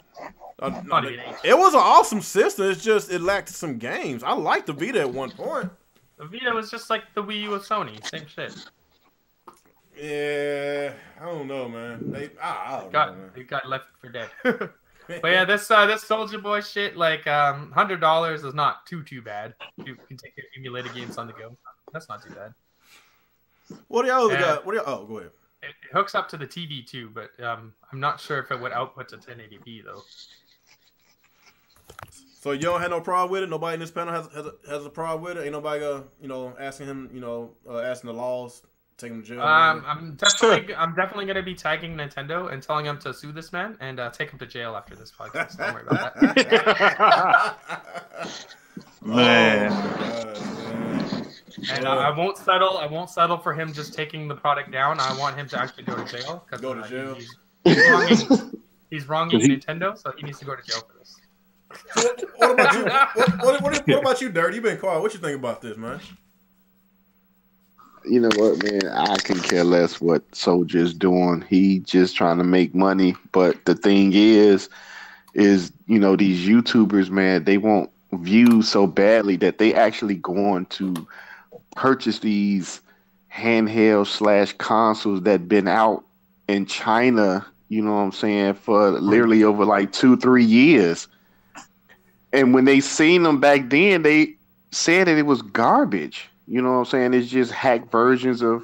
Not even HD. It was an awesome system. It's just it lacked some games. I liked the Vita at one point. The Vita was just like the Wii U of Sony. Same shit. Yeah, I don't know, man. I don't know, man. You got left for dead. But yeah, this Soulja Boy shit, like $100 is not too bad. You can take your emulated games on the go. That's not too bad. What do y'all got? Oh, go ahead. It hooks up to the TV too, but I'm not sure if it would output to 1080p though. So you don't have no problem with it? Nobody in this panel has a problem with it? Ain't nobody asking him, asking the laws, take him to jail? I'm definitely gonna be tagging Nintendo and telling them to sue this man and take him to jail after this podcast. Don't worry about that. Man. And I won't settle. I won't settle for him just taking the product down. I want him to actually go to jail. Go to jail. He's wronging Nintendo, so he needs to go to jail for this. So what about you? What about you, Dirt? You been quiet. What you think about this, man? You know what, man? I can care less what Soulja's doing. He just trying to make money. But the thing is these YouTubers, man, they want views so badly that they actually going to purchase these handheld / consoles that been out in China, you know what I'm saying, for literally over like 2-3 years. And when they seen them back then, they said that it was garbage. You know what I'm saying? It's just hack versions of,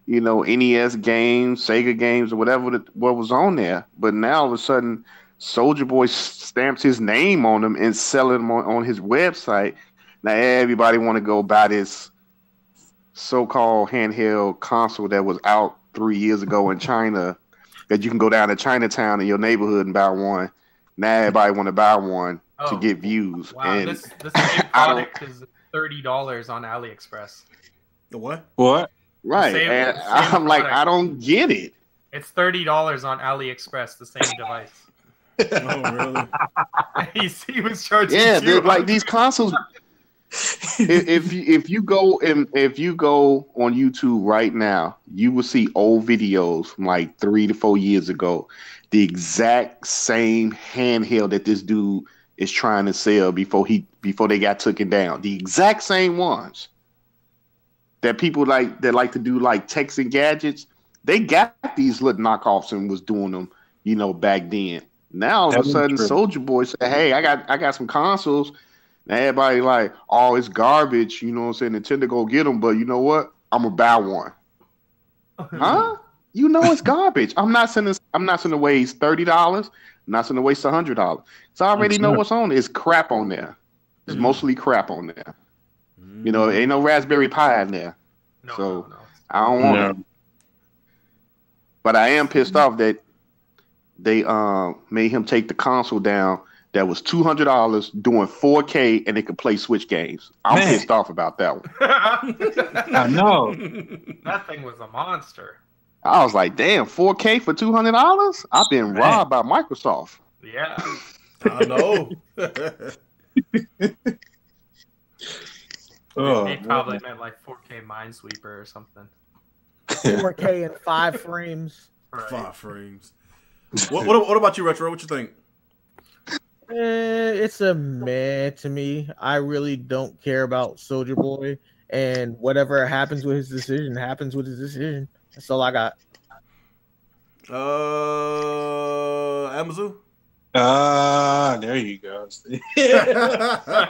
NES games, Sega games, or whatever what was on there. But now all of a sudden, Soulja Boy stamps his name on them and selling them on his website. Now everybody want to go buy this so-called handheld console that was out 3 years ago in China, that you can go down to Chinatown in your neighborhood and buy one. Now everybody want to buy one to get views. Wow, and this same product is $30 on AliExpress. The what? What? Right. And I'm like, I don't get it. It's $30 on AliExpress, the same device. Oh, really? he was charging. Yeah, like these consoles. if you go on YouTube right now, you will see old videos from like 3 to 4 years ago. The exact same handheld that this dude is trying to sell before they got taken down. The exact same ones that people like to do like techs and gadgets. They got these little knockoffs and was doing them, back then. Now all of a sudden, Soulja Boy said, "Hey, I got some consoles." Now everybody like, "Oh, it's garbage." You know what I'm saying? Nintendo go get them, but you know what? I'm gonna buy one. Huh? It's garbage. I'm not sending to waste $30. I'm not sending to waste $100. So I already know what's on it. It's crap on there. It's mostly crap on there. Ain't no Raspberry Pi in there. No. I don't want it. But I am pissed off that they made him take the console down that was $200 doing 4K and it could play Switch games. I'm pissed off about that one. I know. That thing was a monster. I was like, damn, 4K for $200? I've been robbed by Microsoft. Yeah. I know. They probably meant like 4K Minesweeper or something. 4K and 5 frames. Right. 5 frames. What about you, Retro? What you think? It's a meh to me. I really don't care about Soulja Boy. and whatever happens with his decision happens with his decision. That's all I got. Amazu? There you go.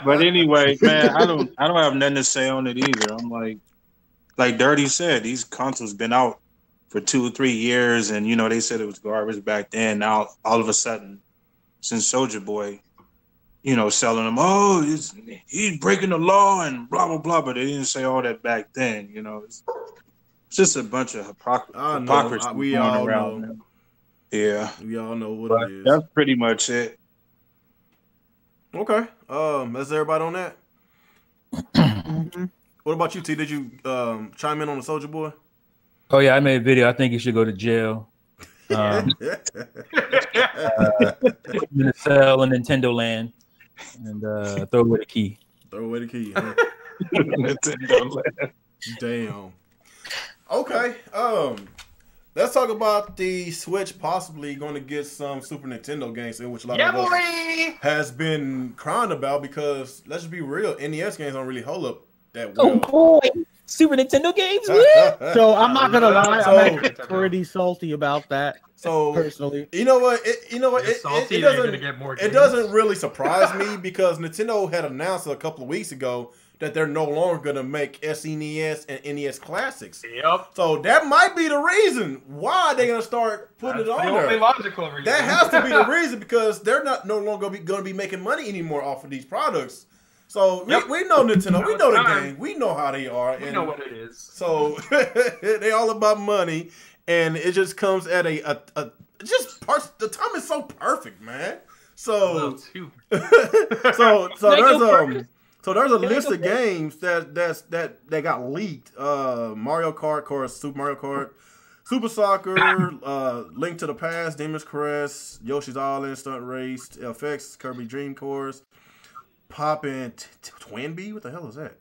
But anyway, man, I don't have nothing to say on it either. I'm like Dirty said, these consoles been out for 2 or 3 years, and they said it was garbage back then. Now all of a sudden, since Soulja Boy, selling them, oh, he's breaking the law and blah blah blah, but they didn't say all that back then. It's just a bunch of hypocrisy We going all around. know. Yeah, We all know what but it is. that's pretty much it. Okay. That's everybody on that. Mm-hmm. What about you, T? Did you chime in on the Soulja Boy? Oh yeah, I made a video. I think he should go to jail. In the cell in Nintendo Land and throw away the key. Throw away the key. Huh? Nintendo Land. Damn. Okay. Let's talk about the Switch possibly going to get some Super Nintendo games, in which a lot of us has been crying about, because let's just be real, NES games don't really hold up that well. Oh boy, Super Nintendo games. So I'm not gonna lie, So- I'm actually pretty salty about that. So Personally, you know what? You're It salty that you're doesn't. gonna get more It games. doesn't really surprise me, because Nintendo had announced a couple of weeks ago that they're no longer going to make SNES and NES classics. Yep. So that might be the reason why they're going to start putting That's it the on only there. logical reason. That has to be the reason, because they're no longer going to be making money anymore off of these products. So Yep. we know Nintendo. We know the Time. game. We know how they are. We know what it is. So they all about money, and it just comes at the time is so perfect, man. So too. so there's a list of games that got leaked. Mario Kart, of course, Super Mario Kart, Super Soccer, Link to the Past, Demon's Crest, Yoshi's Island, Stunt Race, FX, Kirby Dream Course, Poppin' Twinbee. What the hell is that?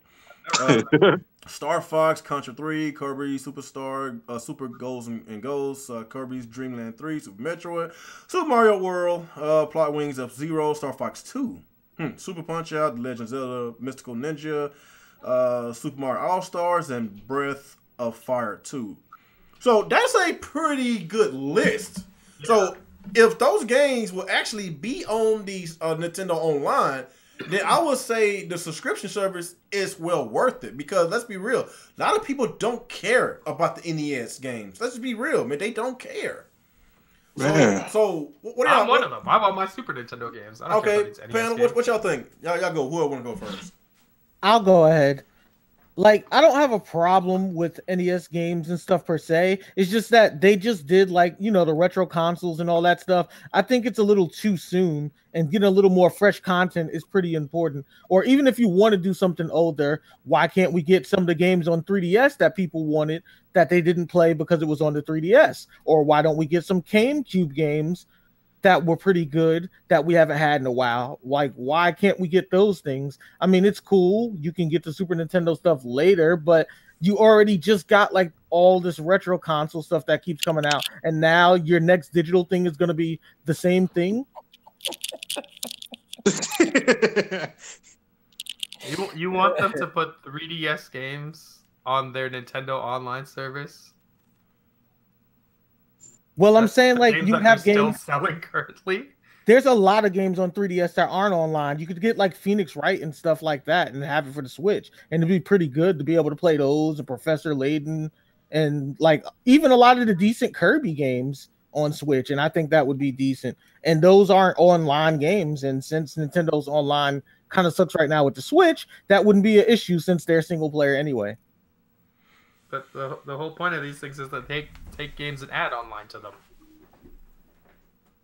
Star Fox, Contra 3, Kirby Superstar, Super Goals and Goals, Kirby's Dreamland 3, Super Metroid, Super Mario World, Plot Wings of Zero, Star Fox 2, Super Punch Out, The Legend of Zelda, Mystical Ninja, Super Mario All Stars, and Breath of Fire 2. So that's a pretty good list. Yeah. So if those games will actually be on these Nintendo Online, then I would say the subscription service is well worth it, because let's be real, a lot of people don't care about the NES games. Let's just be real, man. They don't care. So what I'm one of them. I bought my Super Nintendo games. I don't care about these NES panel, games. what y'all think? Y'all go. Whoever want to go first? I'll go ahead. Like, I don't have a problem with NES games and stuff per se. It's just that they just did, like, the retro consoles and all that stuff. I think it's a little too soon, and getting a little more fresh content is pretty important. Or even if you want to do something older, why can't we get some of the games on 3DS that people wanted that they didn't play because it was on the 3DS? Or why don't we get some GameCube games that were pretty good that we haven't had in a while? Like, why can't we get those things? I mean, it's cool. You can get the Super Nintendo stuff later, but you already just got like all this retro console stuff that keeps coming out, and now your next digital thing is going to be the same thing. You want them to put 3DS games on their Nintendo Online service? Well, I'm saying, like, you have still games selling currently. There's a lot of games on 3DS that aren't online. You could get like Phoenix Wright and stuff like that and have it for the Switch, and it'd be pretty good to be able to play those and Professor Layton and like even a lot of the decent Kirby games on Switch. And I think that would be decent. And those aren't online games. And since Nintendo's online kind of sucks right now with the Switch, that wouldn't be an issue since they're single player anyway. But the whole point of these things is that they take games and add online to them.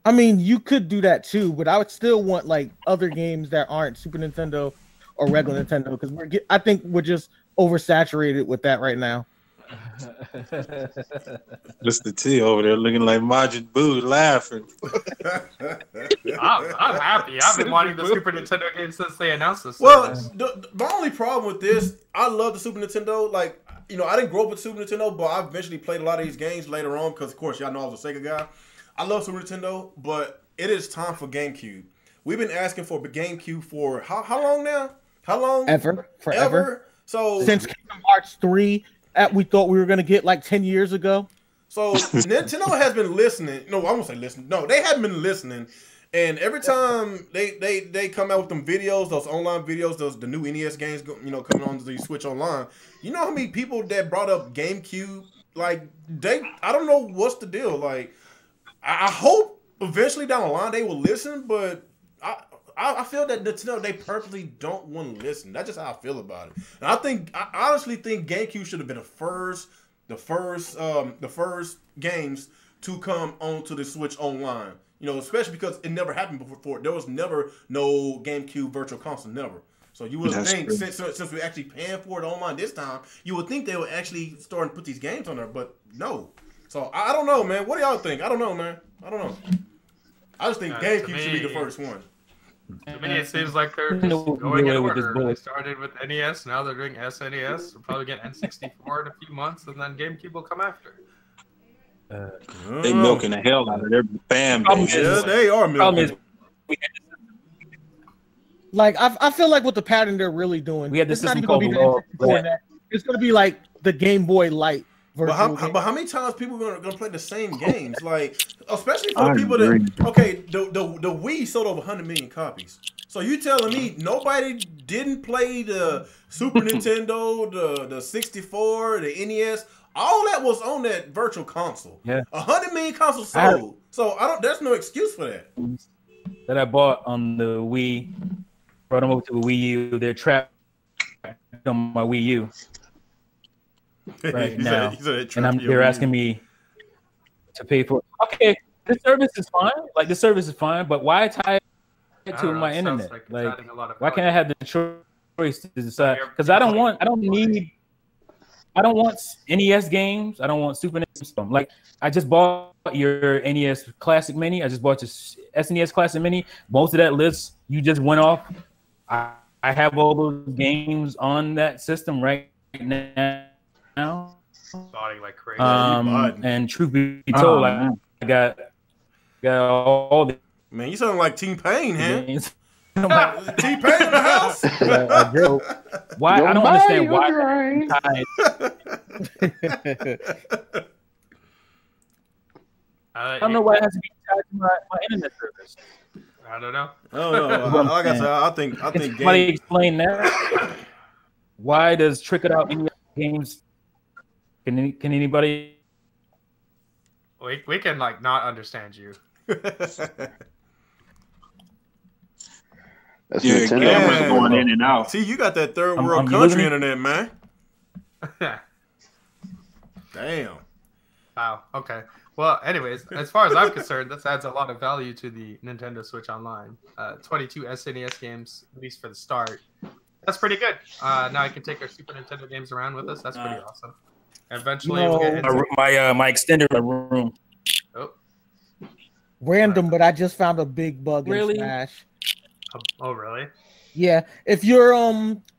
I mean, you could do that too, but I would still want like other games that aren't Super Nintendo or regular Nintendo, because I think we're just oversaturated with that right now. Just the T over there looking like Majin Buu laughing. I'm happy. I've been wanting the Super Nintendo game since they announced this. Well, the only problem with this, I love the Super Nintendo. Like, you know, I didn't grow up with Super Nintendo, but I eventually played a lot of these games later on because, of course, y'all know I was a Sega guy. I love Super Nintendo, but it is time for GameCube. We've been asking for the GameCube for how long now? How long? Forever. So since Kingdom Hearts 3, we thought we were gonna get like 10 years ago. So Nintendo has been listening. No, I won't say listening. No, they haven't been listening. And every time they come out with them videos, those online videos, the new NES games, coming on the Switch Online. You know how many people that brought up GameCube? Like I don't know what's the deal. Like I hope eventually down the line they will listen, but I feel that Nintendo, they purposely don't want to listen. That's just how I feel about it. And I honestly think GameCube should have been the first games to come onto the Switch Online. Especially because it never happened before. There was never no GameCube Virtual Console, never. So you would think since we're actually paying for it online this time, you would think they would actually start to put these games on there, but no. So I don't know, man. What do y'all think? I don't know, man. I don't know. I just think GameCube should be the first one. To me, it seems like they're just going in order. They started with NES, now they're doing SNES. We'll probably get N64 in a few months, and then GameCube will come after. They milking the hell out of their fan base. Yeah, they are milking. Like I feel like what the pattern they're really doing. We had this system called it's going to be like the Game Boy Light. But how many times people are gonna play the same games? Like, especially for people that the Wii sold over 100 million copies. So you telling me nobody didn't play the Super Nintendo, the 64, the NES? All that was on that virtual console. Yeah, 100 million consoles sold. So there's no excuse for that. That I bought on the Wii, brought them over to the Wii U. They're trapped on my Wii U right now, and they're asking me to pay for it. Okay, this service is fine. Like, this service is fine, but why tie it to my internet? Like why can't I have the choice to decide? Because I don't want NES games. I don't want Super NES. Like, I just bought your NES Classic Mini. I just bought your SNES Classic Mini. Most of that list you just went off. I have all those games on that system right now. Starting like crazy. And truth be told, I got all the. Man, you sound like T-Pain, huh? games. T-Pain in the house. Why? I don't understand why. I don't know why it has to be tied to my internet service. I don't know. Like I said, I think somebody explain that. Why does Trick It Out games? Can anybody? We can not understand you. That's yeah, cameras going in and out. See, you got that third world country internet, man. Damn. Wow. Okay. Well, anyways, as far as I'm concerned, this adds a lot of value to the Nintendo Switch Online. 22 SNES games, at least for the start. That's pretty good. Now I can take our Super Nintendo games around with us. That's pretty awesome. Eventually, we'll get my extender room. Oh. Random, but I just found a big bug in Smash. Oh, really? Yeah. If you're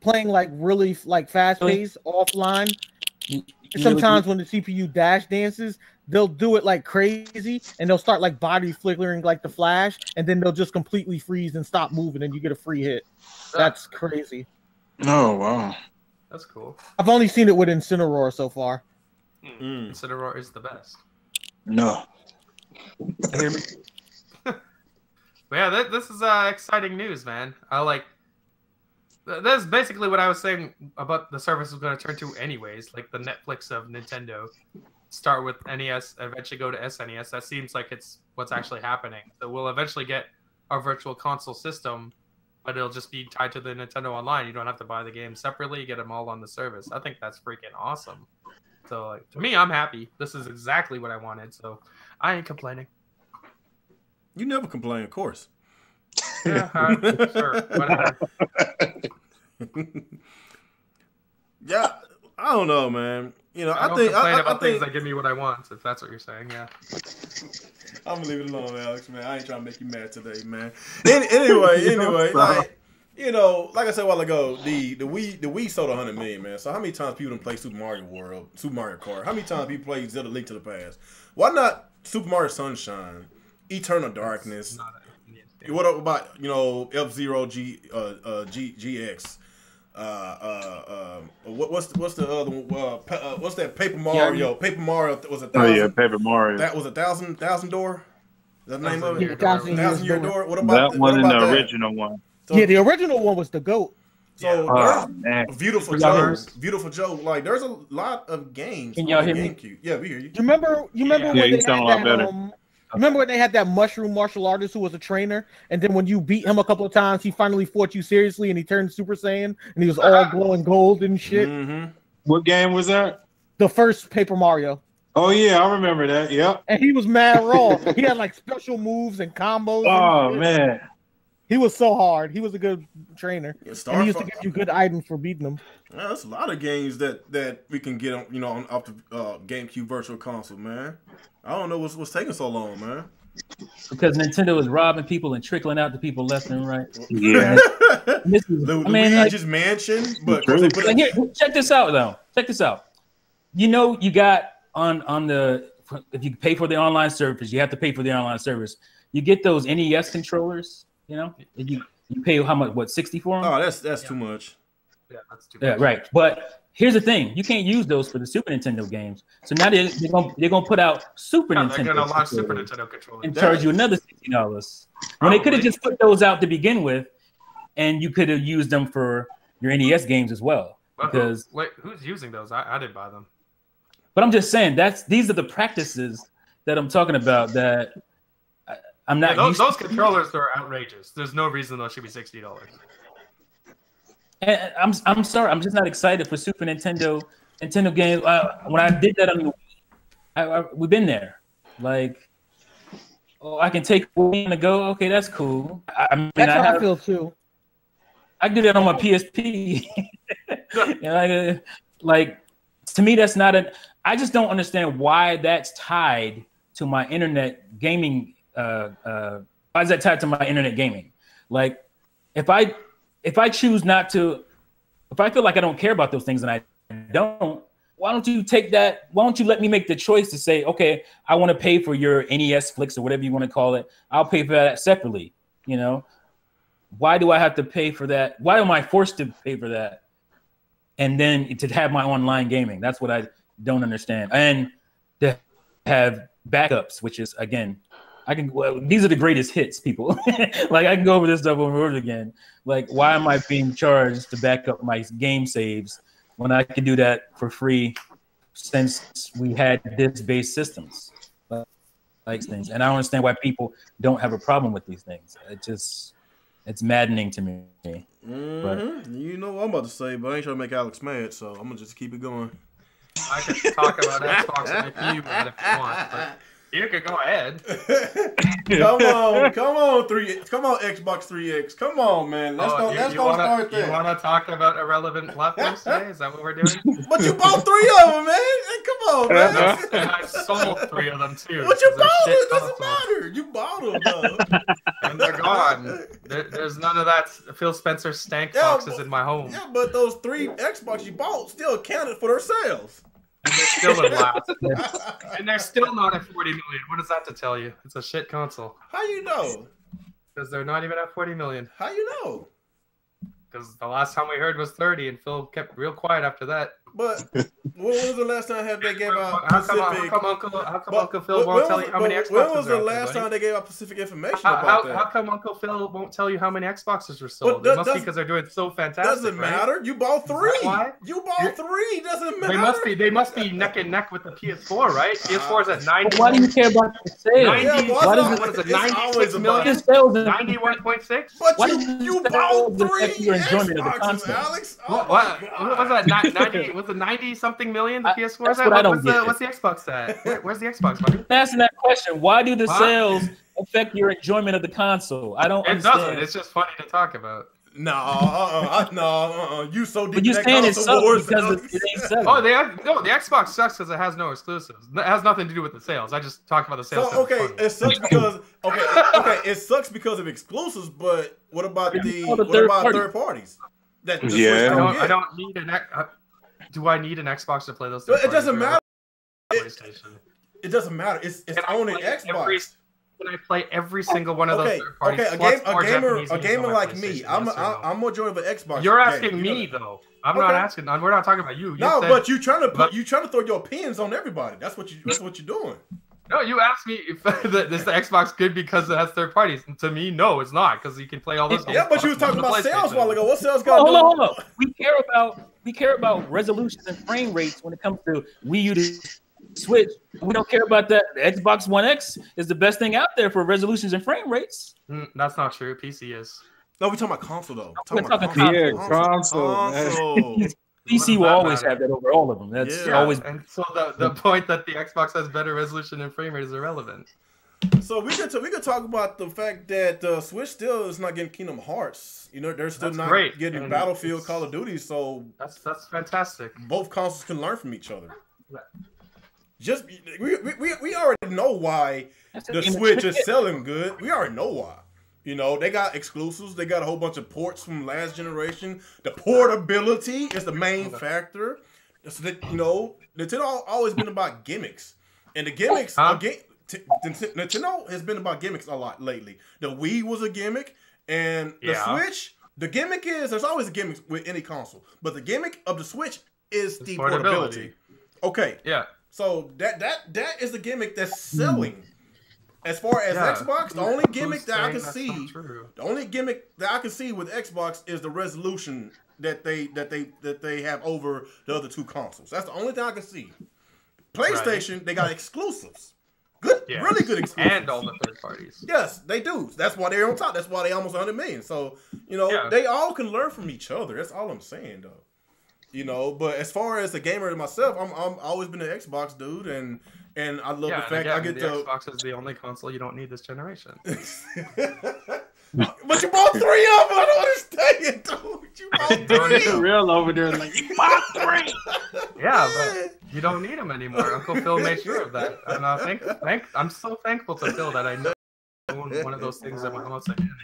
playing like really like fast paced offline, sometimes when the CPU dash dances, they'll do it like crazy and they'll start like body flickering like the Flash, and then they'll just completely freeze and stop moving, and you get a free hit. That's crazy. Oh wow. That's cool. I've only seen it with Incineroar so far. Incineroar is the best. No. Hear me? But yeah, this is exciting news, man. That's basically what I was saying about the service was going to turn to anyways, like the Netflix of Nintendo. Start with NES, eventually go to SNES. That seems like it's what's actually happening. So we'll eventually get our virtual console system, but it'll just be tied to the Nintendo Online. You don't have to buy the games separately. You get them all on the service. I think that's freaking awesome. So like, to me, I'm happy. This is exactly what I wanted. So I ain't complaining. You never complain, of course. Yeah, sure, whatever. Yeah, I don't know, man. I don't complain about things that give me what I want, if that's what you're saying. Yeah. I'm gonna leave it alone, Alex, man. I ain't trying to make you mad today, man. Anyway, like I said a while ago, the Wii sold 100 million, man. So how many times people done play Super Mario World, Super Mario Kart? How many times people play Zelda Link to the Past? Why not Super Mario Sunshine, Eternal Darkness? What about F-Zero GX? what's the other one? What's that Paper Mario? Paper Mario was $1,000. Oh yeah, Paper Mario. That was $1,000 door. Is that the name of it? $1,000 Year door. What about that one? In the original one. So, yeah, the original one was the GOAT. So man. Beautiful Joe. Like there's a lot of games. Can y'all hear me? GameCube. Yeah, we hear you. You remember when they had that, remember when they had that mushroom martial artist who was a trainer, and then when you beat him a couple of times, he finally fought you seriously, and he turned Super Saiyan, and he was all glowing gold and shit. Mm-hmm. What game was that? The first Paper Mario. Oh yeah, I remember that. Yep. And he was mad raw. He had like special moves and combos. Oh man. He was so hard. He was a good trainer. Yeah, and he used to give you good items for beating them. Yeah, that's a lot of games that we can get on, off the GameCube Virtual Console, man. I don't know what's taking so long, man. Because Nintendo is robbing people and trickling out to people left and right. Yeah. Luigi's Mansion, but here, check this out though. Check this out. You got on the, if you pay for the online service, you have to pay for the online service. You get those NES controllers. You pay how much? What, 60 for them? Oh, that's too much. Yeah, that's too much. Yeah, right. But here's the thing: you can't use those for the Super Nintendo games. So now they're gonna put out Super Nintendo. They're gonna launch Super Nintendo controllers and charge you another $60. When they could have just put those out to begin with, and you could have used them for your NES games as well. Because who's using those? I didn't buy them. But I'm just saying these are the practices that I'm talking about that. I'm not. Yeah, those controllers are outrageous. There's no reason those should be $60. And I'm sorry. I'm just not excited for Super Nintendo games. When I did that on the Wii, we've been there. Like, I can take Wii and go. Okay, that's cool. That's how I feel too. I can do that on my PSP. Like to me, that's not a. I just don't understand why that's tied to my internet gaming. Why is that tied to my internet gaming? Like, if I choose not to, if I feel like I don't care about those things and I don't, why don't you take that? Why don't you let me make the choice to say, okay, I want to pay for your NES Flicks or whatever you want to call it. I'll pay for that separately. Why do I have to pay for that? Why am I forced to pay for that? And then to have my online gaming, that's what I don't understand. And to have backups, which is again. These are the greatest hits, people. Like I can go over this stuff over and over again. Like, why am I being charged to back up my game saves when I can do that for free since we had disk-based systems? Like things, and I don't understand why people don't have a problem with these things. It's maddening to me. Mm-hmm. But, you know what I'm about to say, but I ain't trying to make Alex mad, so I'm gonna just keep it going. I can talk about Xbox and if you want, but. You can go ahead. Come on, Xbox 3X. Come on, man. Let's go start there. You want to talk about irrelevant platforms today? Is that what we're doing? But you bought 3 of them, man. Hey, come on, man. And I sold 3 of them too. But you bought them. It doesn't matter. You bought them, though. And they're gone. There's none of that Phil Spencer stank boxes in my home. Yeah, but those 3 Xbox you bought still counted for their sales. And they're still in last. And they're still not at 40 million. What is that to tell you? It's a shit console. How you know? Because they're not even at 40 million. How you know? Because the last time we heard was 30, and Phil kept real quiet after that. But when was the last time they gave out Pacific? How come Uncle Phil won't tell you how many Xboxes? When was the last time they gave out specific information about that? How come Uncle Phil won't tell you how many Xboxes were sold? It must be because they're doing so fantastic. Doesn't matter. You bought 3. You bought 3. Doesn't matter. They must be neck and neck with the PS4, right? PS4 is at 90. Why do you care about the sales? 90, what is it? 96 million? 91.6. But you bought 3 Xboxes, Alex. What was that? 90? Was it 90-something million? The PS4 is at? What's the Xbox at? Where's the Xbox, buddy? I'm asking that question. Why do the sales affect your enjoyment of the console? I don't understand. It doesn't. It's just funny to talk about. No. You so deep. But you're saying it sucks because it ain't selling. The Xbox sucks because it has no exclusives. It has nothing to do with the sales. I just talked about the sales. So, it sucks because it sucks because of exclusives. But what about third parties? I don't need an. Do I need an Xbox to play those? It doesn't matter. It doesn't matter. It's owning Xbox. when I play every single one of those third parties. Okay, a gamer like me, I'm majority of an Xbox. You're asking me though. I'm not asking. We're not talking about you. But you trying to throw your opinions on everybody. That's what you're doing. No, you asked me if this the Xbox good because it has third parties. And to me, no, it's not because you can play all those games. Yeah, but you was talking about sales a while ago. What sales got? Hold on. We care about resolutions and frame rates when it comes to Wii U to Switch. We don't care about that. The Xbox One X is the best thing out there for resolutions and frame rates. That's not true. PC is. No, we're talking about console though. Console. PC will always have that over all of them. That's always. And so the point that the Xbox has better resolution and frame rate is irrelevant. So we could talk about the fact that Switch still is not getting Kingdom Hearts. You know, they're still not getting Battlefield, Call of Duty. So that's fantastic. Both consoles can learn from each other. Just we already know why the Switch is selling good. We already know why. You know, they got exclusives. They got a whole bunch of ports from last generation. The portability is the main factor. So that, you know, Nintendo always been about gimmicks, and the gimmicks Nintendo has been about gimmicks a lot lately. The Wii was a gimmick, and the Switch. The gimmick is there's always a gimmick with any console, but the gimmick of the Switch is the portability. Okay. Yeah. So that is the gimmick that's selling. As far as Xbox, the only gimmick that I can see, with Xbox is the resolution that they have over the other two consoles. That's the only thing I can see. PlayStation, they got exclusives, really good exclusives, and all the third parties. Yes, they do. That's why they're on top. That's why they almost 100 million. So you know, they all can learn from each other. That's all I'm saying, though. You know, but as far as a gamer myself, I'm always been an Xbox dude, and I love the fact I get the Xbox is the only console you don't need this generation. But you bought 3 of them. I don't understand, dude. You bought 3. You're real over there, like you bought 3. Yeah, but you don't need them anymore. Uncle Phil made sure of that, and I'm so thankful to Phil that I know one of those things that went on.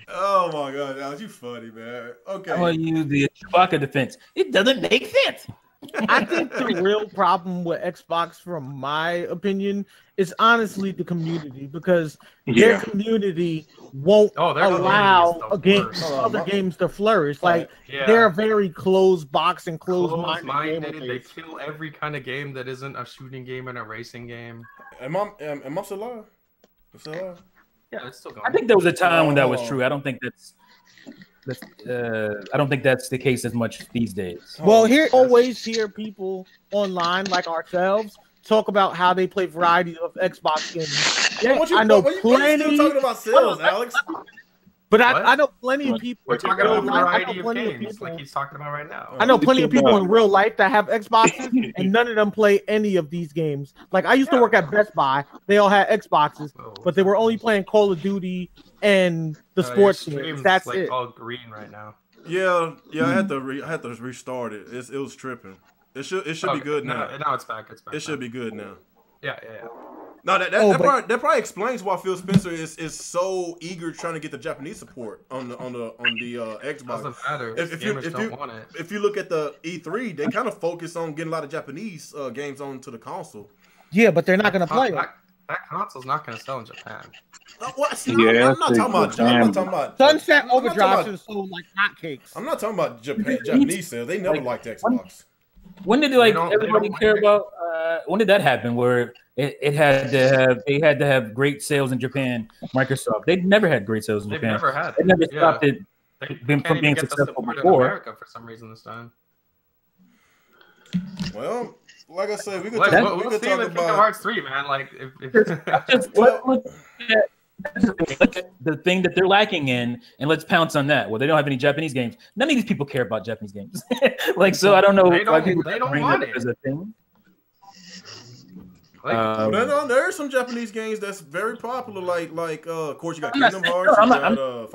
Oh my God, Alex, you funny, man. Okay. I'm gonna use the Chewbacca defense. It doesn't make sense. I think the real problem with Xbox, from my opinion, is honestly the community, because their community won't allow other games to flourish. Like they're a very closed box and closed-minded. They kill every kind of game that isn't a shooting game and a racing game. Am I still alive? Yeah, it's still going. I think there was a time when that was true. I don't think that's the case as much these days. Well, always hear people online like ourselves talk about how they play variety of Xbox games. Yeah, I know plenty. Still talking about sales, Alex. But I know plenty of people. We're talking about variety of games, like he's talking about right now. I know plenty of people in real life that have Xboxes, and none of them play any of these games. Like I used to work at Best Buy; they all had Xboxes, but they were only playing Call of Duty and the sports games. That's like it. All green right now. Yeah. I had to restart it. It was tripping. It should be good now. Now it's back. It should be good now. Yeah. No, that probably explains why Phil Spencer is so eager trying to get the Japanese support on the Xbox. Doesn't matter. If you look at the E3, they kind of focus on getting a lot of Japanese games onto the console. Yeah, but they're not going to play it. That console's not going to sell in Japan. I'm not talking about Sunset Overdrive is sold like hotcakes. I'm not talking about Japanese sales. They never liked Xbox. When did everybody care about? When did that happen? Where they had to have great sales in Japan. Microsoft, they never had great sales in Japan. Never had. They never stopped it from being successful before. America for some reason this time. Well, like I said, we could talk about Kingdom Hearts 3, man. Like, look at the thing that they're lacking in, and let's pounce on that. Well, they don't have any Japanese games. None of these people care about Japanese games. So I don't know. They don't want it as a thing. There are some Japanese games that's very popular. Like of course, you got Kingdom Hearts.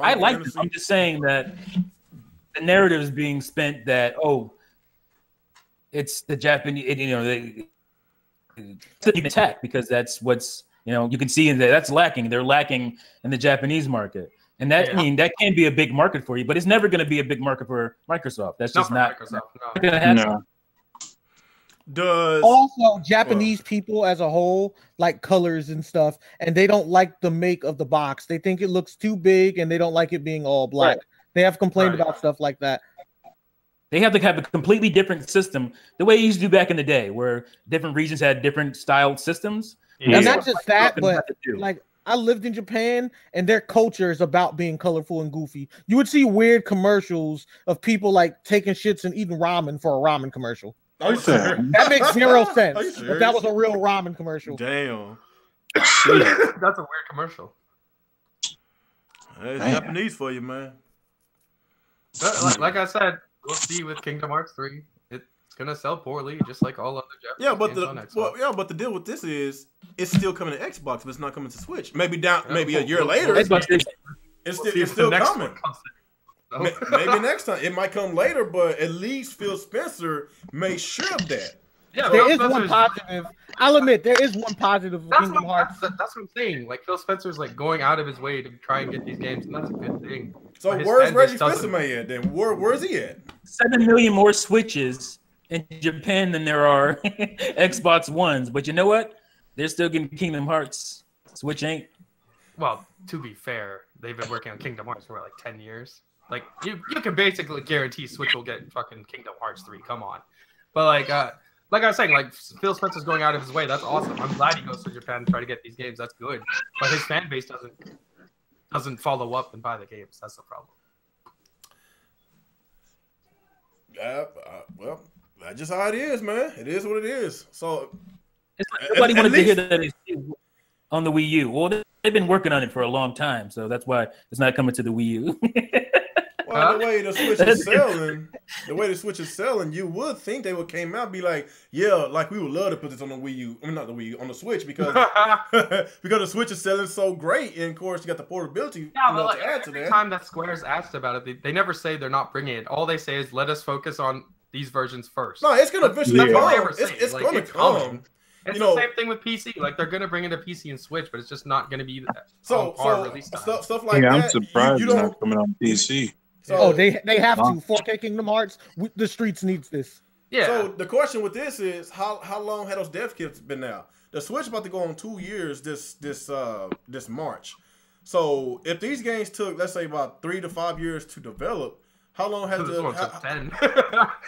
I like this. I'm just saying that the narrative is being spent that it's the Japanese. They attack because that's what's. You can see that that's lacking. They're lacking in the Japanese market, and that that can be a big market for you, but it's never going to be a big market for Microsoft. That's just not Microsoft. going to happen. No. Does also Japanese people as a whole like colors and stuff, and they don't like the make of the box. They think it looks too big, and they don't like it being all black. Right. They have complained about stuff like that. They have to have a completely different system, the way you used to do back in the day, where different regions had different styled systems. And not just that, but like I lived in Japan, and their culture is about being colorful and goofy. You would see weird commercials of people like taking shits and eating ramen for a ramen commercial. Are you serious? That makes zero sense. Are you If that was a real ramen commercial. Damn. That's a weird commercial. Hey, it's Japanese for you, man. But like I said, we'll see with Kingdom Hearts 3. It's gonna sell poorly, just like all other Japanese games on Xbox. But the deal with this is it's still coming to Xbox, but it's not coming to Switch. Maybe a year later. Xbox It's still coming. Maybe next time it might come later, but at least Phil Spencer made sure of that. Yeah, there is one positive. I'll admit there is one positive of Kingdom Hearts. That's what I'm saying. Like Phil Spencer's like going out of his way to try and get these games, and that's a good thing. So where's Reggie Fils-Aimé at then? Where's he at? 7 million more Switches in Japan than there are Xbox Ones. But you know what? They're still getting Kingdom Hearts. Switch ain't. Well, to be fair, they've been working on Kingdom Hearts for like 10 years. Like you can basically guarantee Switch will get fucking Kingdom Hearts 3. Come on. But like I was saying, like Phil Spencer's going out of his way. That's awesome. I'm glad he goes to Japan to try to get these games. That's good. But his fan base doesn't follow up and buy the games. That's the problem. Well, that's just how it is, man. It is what it is. So nobody wanted to hear that on the Wii U. Well, they've been working on it for a long time, so that's why it's not coming to the Wii U. Well, the way the Switch is selling, you would think they would came out and be like, yeah, like we would love to put this on the Wii U. I mean, not the Wii U, on the Switch because because the Switch is selling so great, and of course you got the portability. Yeah, but like, every time that Square's asked about it, they never say they're not bringing it. All they say is let us focus on these versions first. No, it's gonna eventually come. It's like, gonna come. It's the same thing with PC. Like they're gonna bring it to PC and Switch, but it's just not gonna be so release time. Stuff like that. I'm surprised it's not coming on PC. So, they have to 4K Kingdom Hearts. The streets needs this. Yeah. So the question with this is how long have those dev kits been out? The Switch about to go on 2 years this March. So if these games took, let's say, about 3 to 5 years to develop, how long has this one took 10?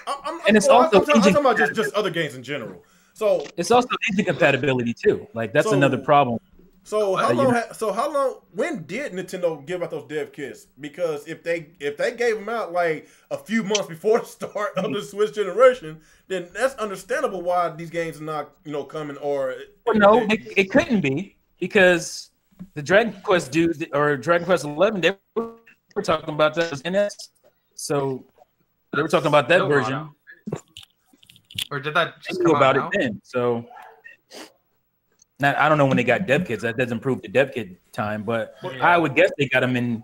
I'm talking about just other games in general. So it's also engine compatibility too. Like that's another problem. So how long? When did Nintendo give out those dev kits? Because if they gave them out like a few months before the start of the Switch generation, then that's understandable why these games are not coming. Or no, it couldn't be because the Dragon Quest dudes or Dragon Quest 11 they were talking about that as SNES, so they were talking about that version. Or did that just come out about it then? So. Now, I don't know when they got dev kits. That doesn't prove the dev kit time, but I would guess they got them in,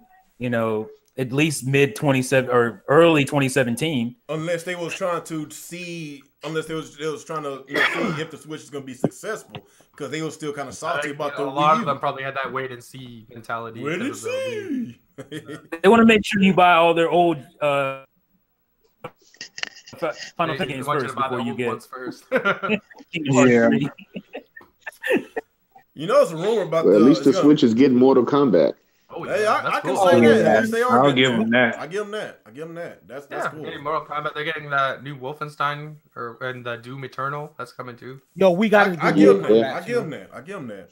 at least mid 27 or early 2017. Unless they was trying to see, they was trying to see if the Switch is going to be successful, because they were still kind of salty about the Wii U. A lot of them probably had that wait and see mentality. Wait and see. They want to make sure you buy all their old Final Fantasy games first before you get. Yeah. It's a rumor about. Well, at least the Switch is getting Mortal Kombat. Oh, yeah, hey, I can say that. Yes, they are. I'll give them that. I give them that. That's cool. Getting Mortal Kombat. They're getting the new Wolfenstein and the Doom Eternal. That's coming too. Yo, we got to. I give them that. I give them that.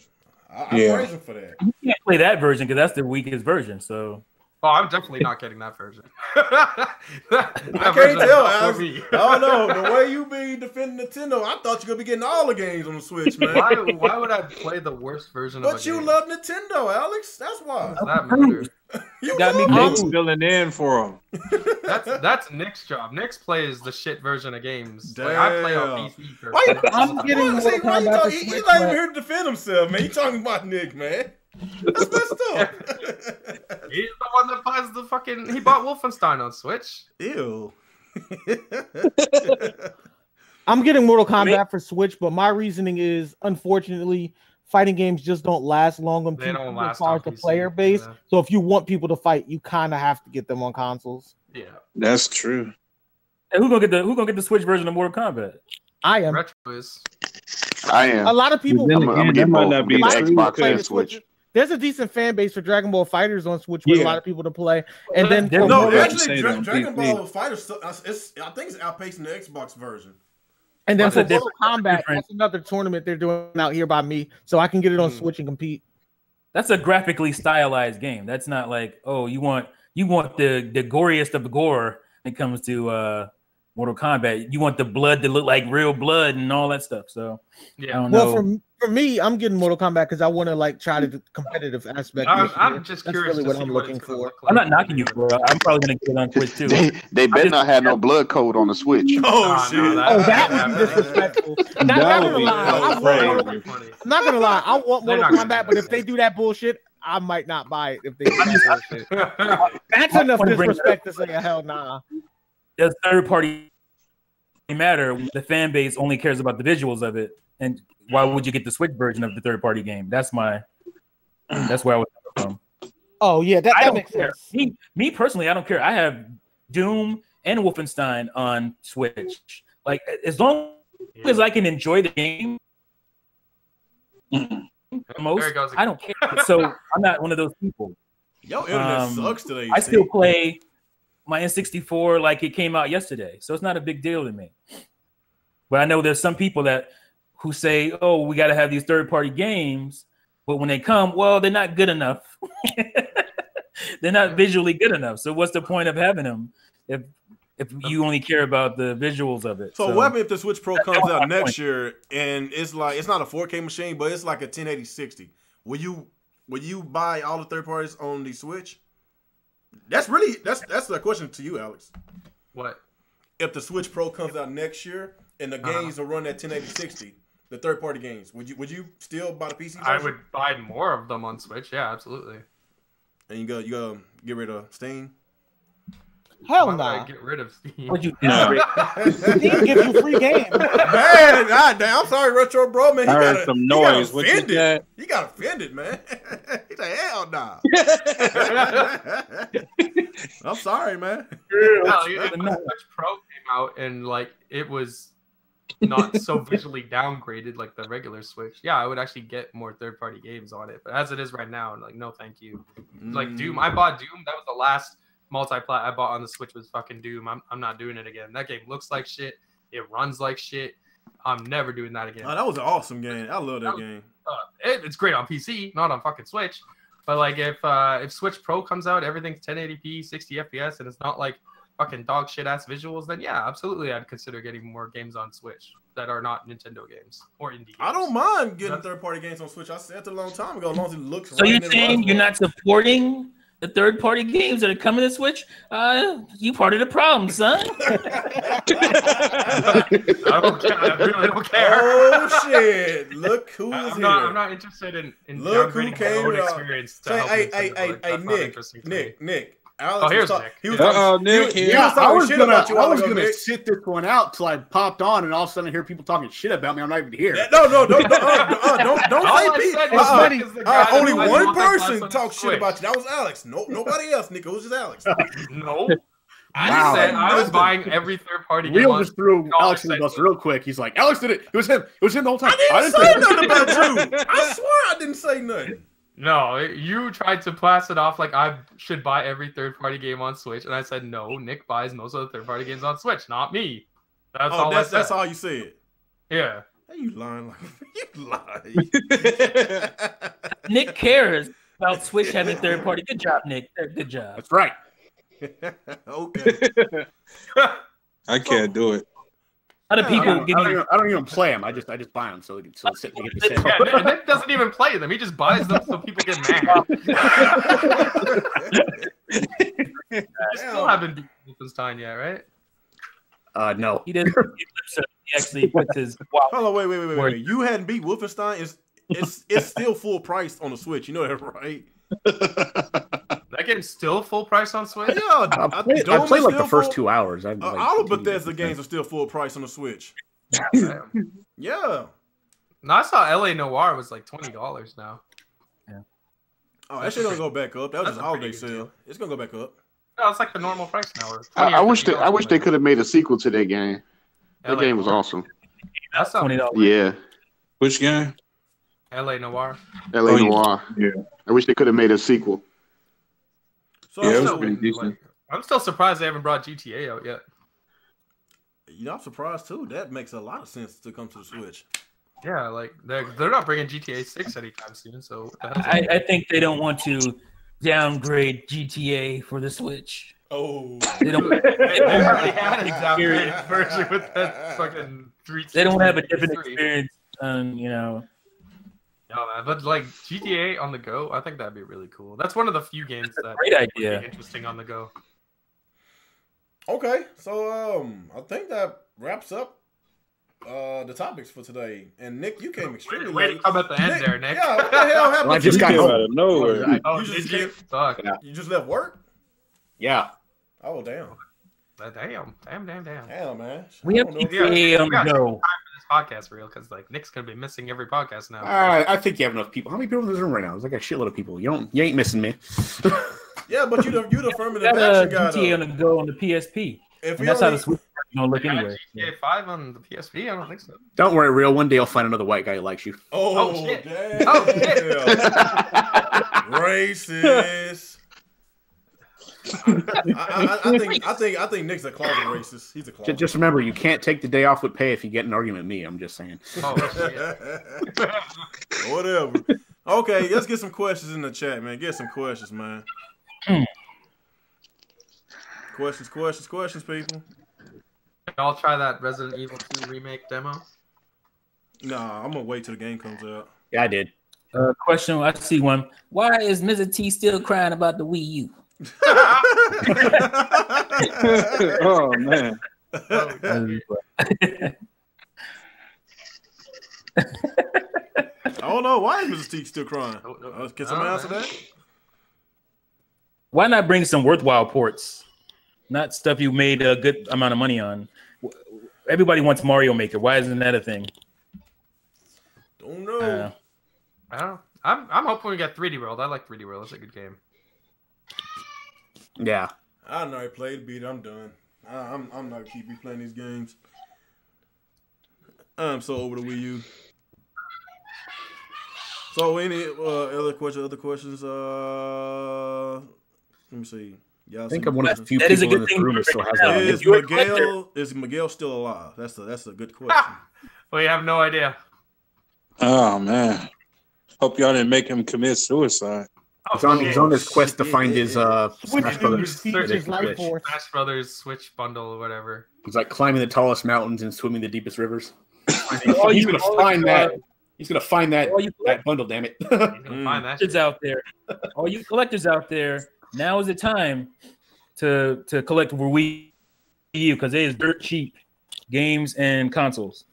I praise them for that. You can't play that version because that's the weakest version. So. Oh, I'm definitely not getting that version. I can't tell, Alex. I don't know. The way you be defending Nintendo, I thought you were going to be getting all the games on the Switch, man. Why would I play the worst version of a game? But you love Nintendo, Alex. That's why. That matter? You got me filling in for them. That's Nick's job. Nick plays the shit version of games. Damn. Like, I play on PC. I'm getting He's not even here to defend himself, man. You talking about Nick, man. That's messed up. He's the one that buys the fucking. He bought Wolfenstein on Switch. Ew. I'm getting Mortal Kombat for Switch, but my reasoning is, unfortunately, fighting games just don't last long on PC as far as the player base. Yeah. So if you want people to fight, you kind of have to get them on consoles. Yeah, that's true. Hey, who's gonna get the Switch version of Mortal Kombat? I am. Retro is. I am. A lot of people. Then I'm again, gonna that get might both. not I'm be gonna get true, Xbox play and the Switch. There's a decent fan base for Dragon Ball Fighters on Switch with a lot of people to play, and then There's No, Mortal- actually, say that on Dragon PC. Ball Fighters. I think it's outpacing the Xbox version. and then What's for the Mortal Kombat, difference? that's another tournament they're doing out here by me, so I can get it on Mhm. Switch and compete. That's a graphically stylized game. That's not like, oh, you want the goriest of the gore when it comes to Mortal Kombat. You want the blood to look like real blood and all that stuff. So I Yeah. don't know. Well, for me, I'm getting Mortal Kombat because I want to like try the competitive aspect. this year. I'm just That's curious really to what see I'm what looking it's gonna for. look I'm like. not knocking you for it. I'm probably gonna get it on Twitch too. They better not have no blood code on the Switch. Oh shit! no, Oh, that would be disrespectful. Not gonna be lie, so I'm crazy. not gonna lie. I want They're Mortal not gonna Kombat, do but that. if they do that bullshit, I might not buy it. If they do that bullshit, that's enough wanna bring it disrespect to say hell nah. Does third party matter when the fan base only cares about the visuals of it? And why would you get the Switch version of the third party game? That's where I was coming from. Oh yeah, I that don't makes care. sense. Me personally, I don't care. I have Doom and Wolfenstein on Switch. Like as long as I can enjoy the game the most, There it goes I don't care. So I'm not one of those people. Yo, internet sucks today. I still play my N64 like it came out yesterday, so it's not a big deal to me. But I know there's some people who say, "Oh, we got to have these third-party games," but when they come, well, they're not good enough. They're not visually good enough. So what's the point of having them if you only care about the visuals of it? So what happens if the Switch Pro comes out next year and it's not a 4K machine, but it's like a 1080 60? Will you buy all the third parties on the Switch? That's the question to you, Alex. What? If the Switch Pro comes out next year and the games will run at 1080 60, the third party games, would you still buy the PC version? I would buy more of them on Switch. Yeah, absolutely. And you go get rid of Steam. Hell Why would nah. I get rid of Steam? What'd you Steam gives you free games. Man, goddamn, I'm sorry, Retro Bro, man. I heard some noise. What you offended. said? He got offended, man. He's like, hell nah. I'm sorry, man. No, if the Switch Pro came out and like it was not so visually downgraded like the regular Switch, yeah, I would actually get more third-party games on it. But as it is right now, like no, thank you. Like Doom, I bought Doom. That was the last multi-plat I bought on the Switch was fucking Doom. I'm not doing it again. That game looks like shit. It runs like shit. I'm never doing that again. Oh, that was an awesome game. I love that game. It's great on PC, not on fucking Switch. But like if Switch Pro comes out, everything's 1080p, 60 FPS, and it's not like fucking dog shit ass visuals, then yeah, absolutely, I'd consider getting more games on Switch that are not Nintendo games or indie games. I don't mind getting third-party games on Switch. I said it a long time ago, as long as it looks So right. you're and it saying runs you're well. not supporting the third-party games that are coming to Switch? You part of the problem, son. I really don't care. Oh shit! Look who's I'm here. not interested in Look who downgrading my came own out. experience to Say, help hey, Nintendo. Like, that's not interesting to me. Nick. Alex here's was Nick. He was Uh-oh, talking, Nick he here. was talking shit about you. I was gonna gonna sit this one out till I popped on, and all of a sudden I hear people talking shit about me. I'm not even here. No, don't All say I Pete. said was Nick is the guy that Only plays one multi-class person on talked shit Switch. about you. That was Alex. No, nobody else, Nick. It was just Alex. No. I Wow. said I was Nothing. buying every third-party game. Real on just threw all Alex in I the bus said real quick. He's like, Alex did it. It was him. It was him the whole time. I didn't say nothing about you. I swear I didn't say nothing. No, you tried to pass it off like I should buy every third-party game on Switch, and I said no. Nick buys most of the third-party games on Switch, not me. That's all I said. That's all you said. Yeah. Hey, you lying like you lying. Nick cares about Switch having third-party. Good job, Nick. Good job. That's right. Okay. I can't do it. Other people give you. I don't even play them. I just buy them so they get me set. Yeah, Nick doesn't even play them. He just buys them so people get mad. You still haven't beaten Wolfenstein yet, right? No. He doesn't. He actually puts his. Wow. Hold on, wait. You hadn't beat Wolfenstein. It's still full price on the Switch. You know that, right? That game's still full price on Switch? Yeah, I played like the first 2 hours. All of Bethesda games are still full price on the Switch. Damn. Yeah. No, I saw LA Noire was like $20 now. Oh, that shit gonna go back up. That was That's just a a holiday pretty good sale. deal. It's gonna go back up. No, it's like the normal price now. I wish they could have made a sequel to that game. That game was awesome. That's $20. Yeah, Which game? L.A. Noir. L.A. Oh, yeah. Noir. Yeah. I wish they could have made a sequel. So, Yeah, it was so, pretty decent. I'm still surprised they haven't brought GTA out yet. I'm surprised too. That makes a lot of sense to come to the Switch. Yeah, like they're not bringing GTA 6 anytime soon. So what the hell's I think they don't want to downgrade GTA for the Switch. Oh, They don't. they already had a downgraded version with that fucking 3. They don't have a different experience. You know. No, man, but like GTA on the go, I think that'd be really cool. That's one of the few games that Great idea. would be interesting on the go. okay. So, I think that wraps up the topics for today. And Nick, you came extremely Way to late. come at the end there, Nick. Yeah, what the hell happened? Well, I just to got you? Came home. out of nowhere. Oh, You did just you? came- Fuck. Yeah. You just left work? Yeah. Oh, damn. Damn. Damn, man. We have I don't know. GTA on the go. This podcast for real, because like Nick's gonna be missing every podcast now. I think you have enough people. How many people in this room right now? There's like a shitload of people. You ain't missing me. Yeah, but you the affirmative Got action guy. GTA on though. the go on the PSP. If And we that's how only, the Switch is gonna look anyway. GTA 5 on the PSP? I don't think so. Don't worry, real. One day I'll find another white guy who likes you. oh, shit. damn. Oh, shit. Racist. I think Nick's a closet racist. He's a closet. Just remember, you can't take the day off with pay if you get an argument with me. I'm just saying. Oh, shit. Whatever. Okay, let's get some questions in the chat, man. Get some questions, man. Questions, people. I'll try that Resident Evil 2 remake demo. Nah, I'm gonna wait till the game comes out. Yeah, I did. Question. I see one. Why is Mr. T still crying about the Wii U? Oh man. I don't know why is Mrs. T still crying. Can someone Oh, answer man. that? Why not bring some worthwhile ports? Not stuff you made a good amount of money on. Everybody wants Mario Maker. Why isn't that a thing? Don't know. I don't know. I'm hoping we get 3D World. I like 3D World. It's a good game. Yeah. I know I played beat. I'm done. I'm not gonna keep replaying these games. I'm so over the Wii U. So any other questions? Let me see. Y'all I think see I'm one of the few That is a people in good this thing room to that still has bring that. it out. is Miguel still alive? That's a good question. We have no idea. Oh man. Hope y'all didn't make him commit suicide. He's on his quest to find his Smash Brothers. Search his life Switch. force. Smash Brothers Switch bundle or whatever. He's like climbing the tallest mountains and swimming the deepest rivers. All He's you- gonna all find you, that. He's gonna find that all you that bundle. Damn it! He's gonna find that shit. collectors out there, all you collectors out there, now is the time to collect Wii U because it is dirt cheap games and consoles.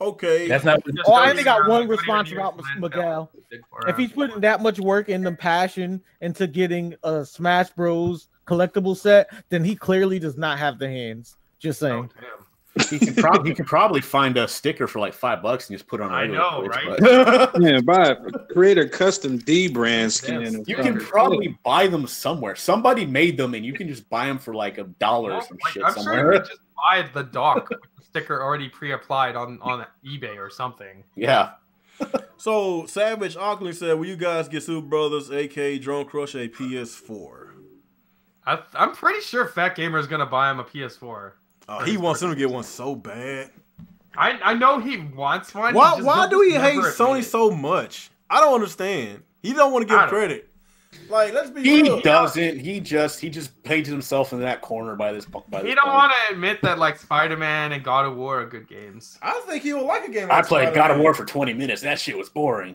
Okay. That's not. Oh, I only got Just one go response to your about news, Miguel. man. If he's putting that much work and the passion into getting a Smash Bros. Collectible set, then he clearly does not have the hands. Just saying. Oh, damn. He could probably find a sticker for like $5 and just put it on. a I regular know, Switch, right? but- Yeah, create a custom D brand skin. Yes. and You can stuff. probably buy them somewhere. Somebody made them, and you can just buy them for like $1 or some Like, shit I'm sure somewhere. you could just buy the dock with the sticker already pre-applied on eBay or something. Yeah. So Savage Auckland said, "Will you guys get Super Brothers, aka Drone Crush, a PS4?" I'm pretty sure Fat Gamer is gonna buy him a PS4. He wants him to get one so bad. I know he wants one. Why do he hate never Sony admitted. so much? I don't understand. He don't want to I give don't- credit. Like, let's be He real. doesn't. He just painted himself in that corner by this. He don't want to admit that like Spider-Man and God of War are good games. I think he would like a game. I Like played God of Spider-Man. War for 20 minutes. That shit was boring.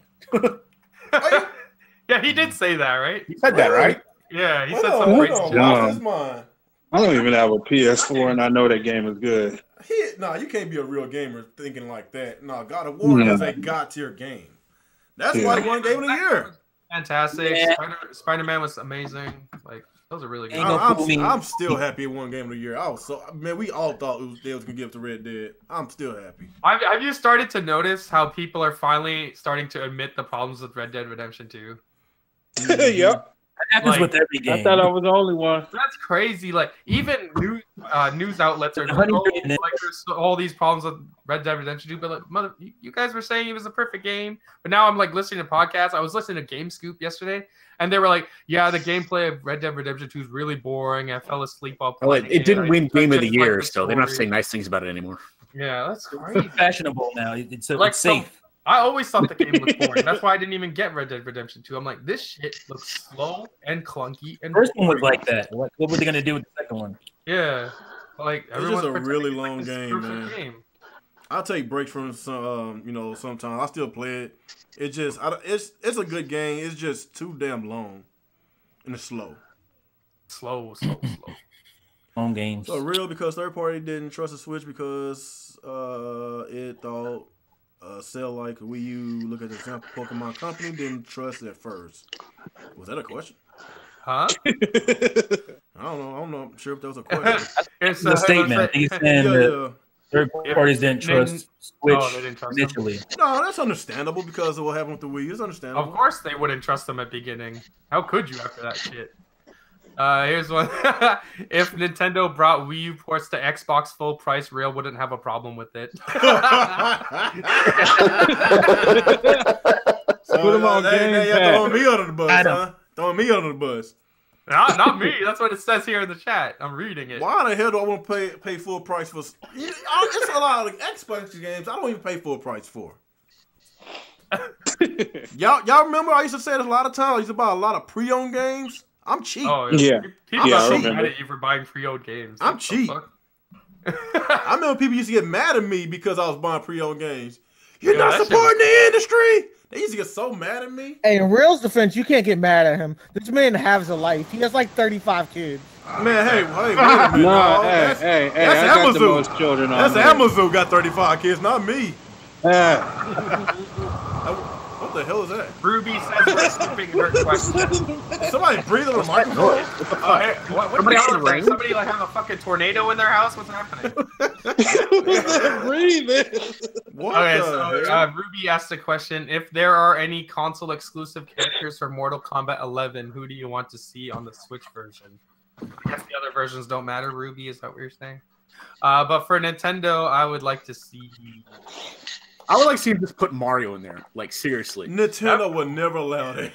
Yeah, he did say that, right? You said that, right? Yeah, he Hold said on, something hold crazy. on. shit. Lost his mind. I don't even have a PS4 and I know that game is good. You can't be a real gamer thinking like that. No, God of War is a god tier game. That's why he won Game of the Year. Fantastic. Yeah. Spider-Man was amazing. Like those are really good. Ain't no fool me. I'm still happy it won Game of the Year. We all thought they was gonna give it to Red Dead. I'm still happy. Have you started to notice how people are finally starting to admit the problems with Red Dead Redemption 2? Yep. happens with every game. I thought I was the only one. That's crazy. Like even news outlets are Honey, like there's all these problems with Red Dead Redemption 2. But like, mother, you guys were saying it was a perfect game, but now I'm like listening to podcasts. I was listening to Game Scoop yesterday, and they were like, "Yeah, the gameplay of Red Dead Redemption 2 is really boring. I fell asleep while playing it didn't win Game of the Year, so they're not saying nice things about it anymore. Yeah, that's crazy. Fashionable now. It's Like, it's safe. I always thought the game looked boring. That's why I didn't even get Red Dead Redemption 2. I'm like, this shit looks slow and clunky. And First one was like that. What were they gonna do with the second one? Yeah, like It's just a really long game, man. Game. I'll take breaks from some, sometimes. I still play it. It just, it's a good game. It's just too damn long, and it's slow. Slow. Long games. So real because third party didn't trust the Switch because it thought sell like a Wii U. Look at the example, Pokemon Company didn't trust it at first. Was that a question? Huh? I don't know. I'm sure if that was a question. It's a statement. I think it's saying that third parties didn't trust Switch they didn't trust initially. No, that's understandable because of what happened with the Wii U. It's understandable. Of course they wouldn't trust them at beginning. How could you after that shit? Here's one. If Nintendo brought Wii U ports to Xbox full price, Real wouldn't have a problem with it. Put them on Game Pass. Throwing me under the bus, huh? Throwing me under the bus. Not me. That's what it says here in the chat. I'm reading it. Why the hell do I want to pay full price for? It's a lot of Xbox games I don't even pay full price for. y'all remember I used to say this a lot of times. I used to buy a lot of pre-owned games. I'm cheap. Oh, yeah. People I are remember. mad at you for buying pre-owned games. I'm cheap. I remember people used to get mad at me because I was buying pre-owned games. You're not supporting the industry. They used to get so mad at me. Hey, in Real's defense, you can't get mad at him. This man has a life. He has like 35 kids. Man, hey, wait a minute. No, that's I got the most children on That's there. Amazon got 35 kids, not me. What the hell is that? Ruby says we're skipping her question. Somebody breathe on the microphone. Hey, what the hell is that? Somebody like have a fucking tornado in their house? What's happening? Okay, so Ruby asked a question. If there are any console exclusive characters for Mortal Kombat 11, who do you want to see on the Switch version? I guess the other versions don't matter, Ruby, is that what you're saying? But for Nintendo, I would like to see... I would like to see him just put Mario in there. Like, seriously. Nintendo would never allow that.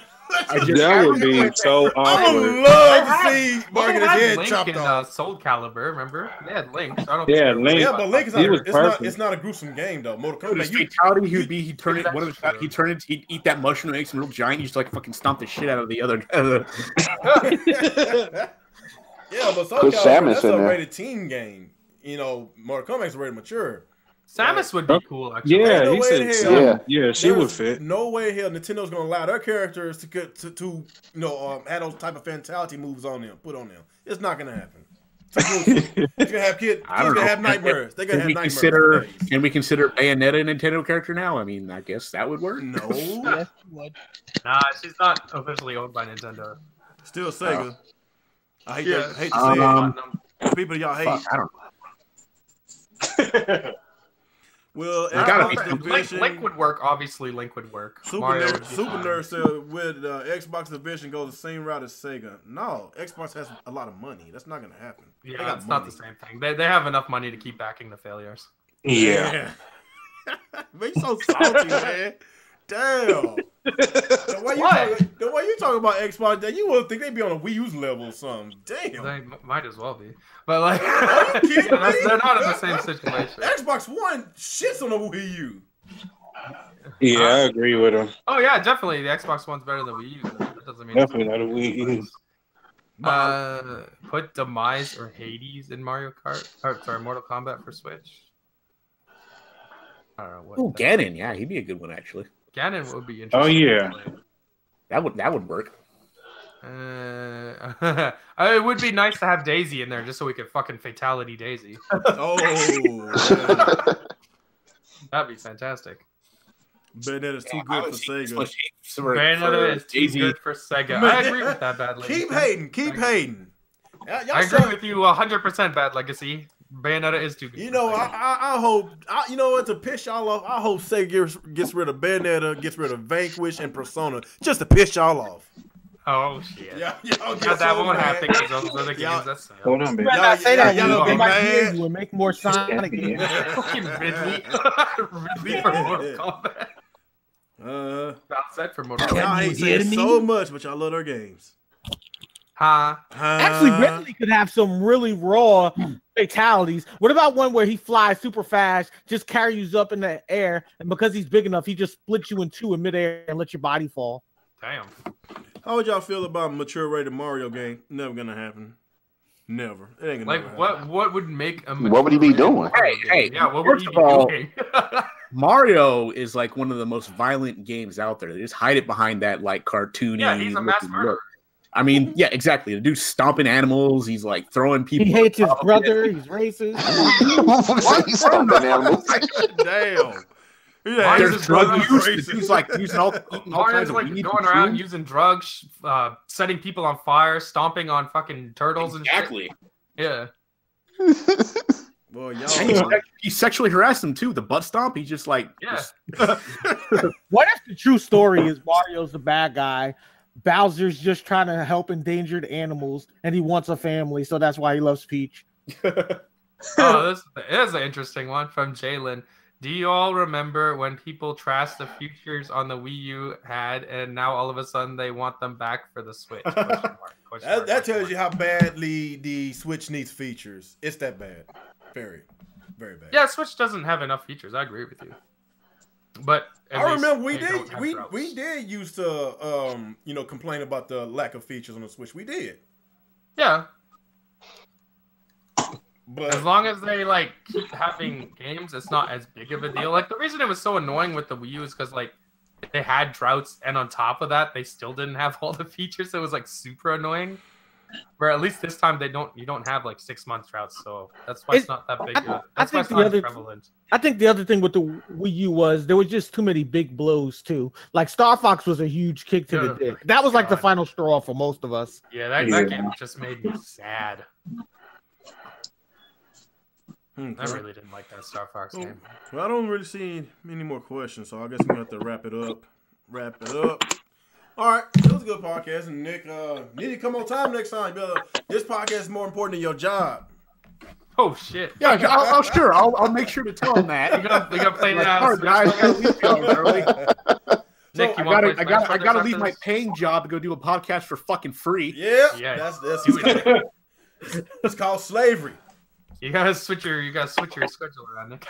That would be so I awkward. would love to see Mark get his head Link chopped in off. Soul Calibur, remember? They had Link. So I don't Yeah, think Link. Yeah, but Link is He was it's not a gruesome game though. Mortal His Kombat. fatality, he'd eat that mushroom, makes him real giant. He used to like fucking stomp the shit out of the other. Yeah, but Soul Put Calibur, Samus that's in a there. rated teen game. You know, Mortal Kombat's rated mature. Samus would be cool, actually. Yeah, Ain't no he way said in so. hell. Yeah, she would fit. No way in hell Nintendo's gonna allow their characters to add those type of fatality moves on them, put on them. It's not gonna happen. It's gonna have kids gonna have nightmares. They're gonna have nightmares. Can we consider Bayonetta a Nintendo character now? I mean, I guess that would work. No. Yes, you would. Nah, she's not officially owned by Nintendo. Still Sega. I hate Yeah. hate to say it. People y'all hate. Fuck, I don't know. Well, gotta be Xbox some- Division, Link would work. Obviously, Link would work. Super Mario Nerd, would be Super fine. Nerd said with Xbox Division go the same route as Sega. No, Xbox has a lot of money. That's not gonna happen. They Yeah, got it's not money. the same thing. They have enough money to keep backing the failures. Yeah. Man, you so salty, man. Damn. The way you talk about Xbox, that you would think they'd be on a Wii U's level or something. Damn. They might as well be, but like Are you kidding me? they're not in the same situation. Xbox One shits on the Wii U. Yeah, I agree with him. Oh yeah, definitely. The Xbox One's better than Wii U. That doesn't mean Definitely not a Wii U. Put Demise or Hades in Mario Kart. Or, sorry, Mortal Kombat for Switch. I don't know what. Oh, Ganon, yeah, he'd be a good one actually. Ganon would be Oh, interesting. yeah. That would work. It would be nice to have Daisy in there just so we could fucking fatality Daisy. Oh. That'd be fantastic. Bayonetta's too good for Sega. Bayonetta is too good for Sega. Man, I agree with that, Bad Legacy. Keep hating. Keep hating. I agree with you 100%, Bad Legacy. Bayonetta is too good. You know, I hope, you know what, to piss y'all off, I hope Sega gets rid of Bayonetta, gets rid of Vanquish and Persona, just to piss y'all off. Oh shit. Y'all Yeah, get that so won't mad. happen because those other games. That's Hold on, baby. You better not say that. y'all Y'all get might mad. hear you and make more Sonic games. fucking Ridley. Ridley for Mortal Kombat. Bowsette for Mortal Kombat. Y'all hate saying so much, but y'all love their games. Actually, Ridley could have some really raw fatalities. What about one where he flies super fast, just carries you up in the air, and because he's big enough, he just splits you in two in midair and lets your body fall? Damn. How would y'all feel about a mature rated Mario game? Never gonna happen. Never. It ain't gonna Like happen. what would make a What would he be doing? Hey, yeah, what would first he of be all, doing? Mario is like one of the most violent games out there. They just hide it behind that like cartoony. Yeah, he's a mass looking murderer. look. I mean, yeah, exactly. The dude's stomping animals. He's like throwing people. He hates his brother. He's racist. He's stomping animals. Damn. There's drug use. He's like using eating all kinds Mario's of like weed going around using drugs, setting people on fire, stomping on fucking turtles exactly. and shit. Yeah. Boy, And y'all. he sexually harassed him too. The butt stomp. He's just like, Yeah. What if the true story is Mario's the bad guy? Bowser's just trying to help endangered animals, and he wants a family, so that's why he loves Peach. Oh, this is an interesting one from Jalen. Do you all remember when people trashed the features on the Wii U had, and now all of a sudden they want them back for the Switch? That tells you how badly the Switch needs features. It's that bad. Very, very bad. Yeah, Switch doesn't have enough features. I agree with you. But I remember we did used to complain about the lack of features on the Switch. We did. Yeah. But as long as they like keep having games, it's not as big of a deal. Like the reason it was so annoying with the Wii U is because like they had droughts, and on top of that, they still didn't have all the features. So it was like super annoying. Where at least this time you don't have like 6 month droughts, so that's why it's not that big. That's why it's not prevalent. I think the other thing with the Wii U was there was just too many big blows too. Like Star Fox was a huge kick to the dick. That was like the final straw for most of us. Yeah, that game just made me sad. I really didn't like that Star Fox game. Well, I don't really see any more questions, so I guess we have to wrap it up. All right, it was a good podcast, and Nick, need to come on time next time. This podcast is more important than your job. Oh shit! Yeah, sure. I'll make sure to tell him that. We gotta play that. Hard, guys. I gotta leave early. Nick, I gotta leave my paying job to go do a podcast for fucking free. Yeah. It's called slavery. You gotta switch your schedule around, Nick.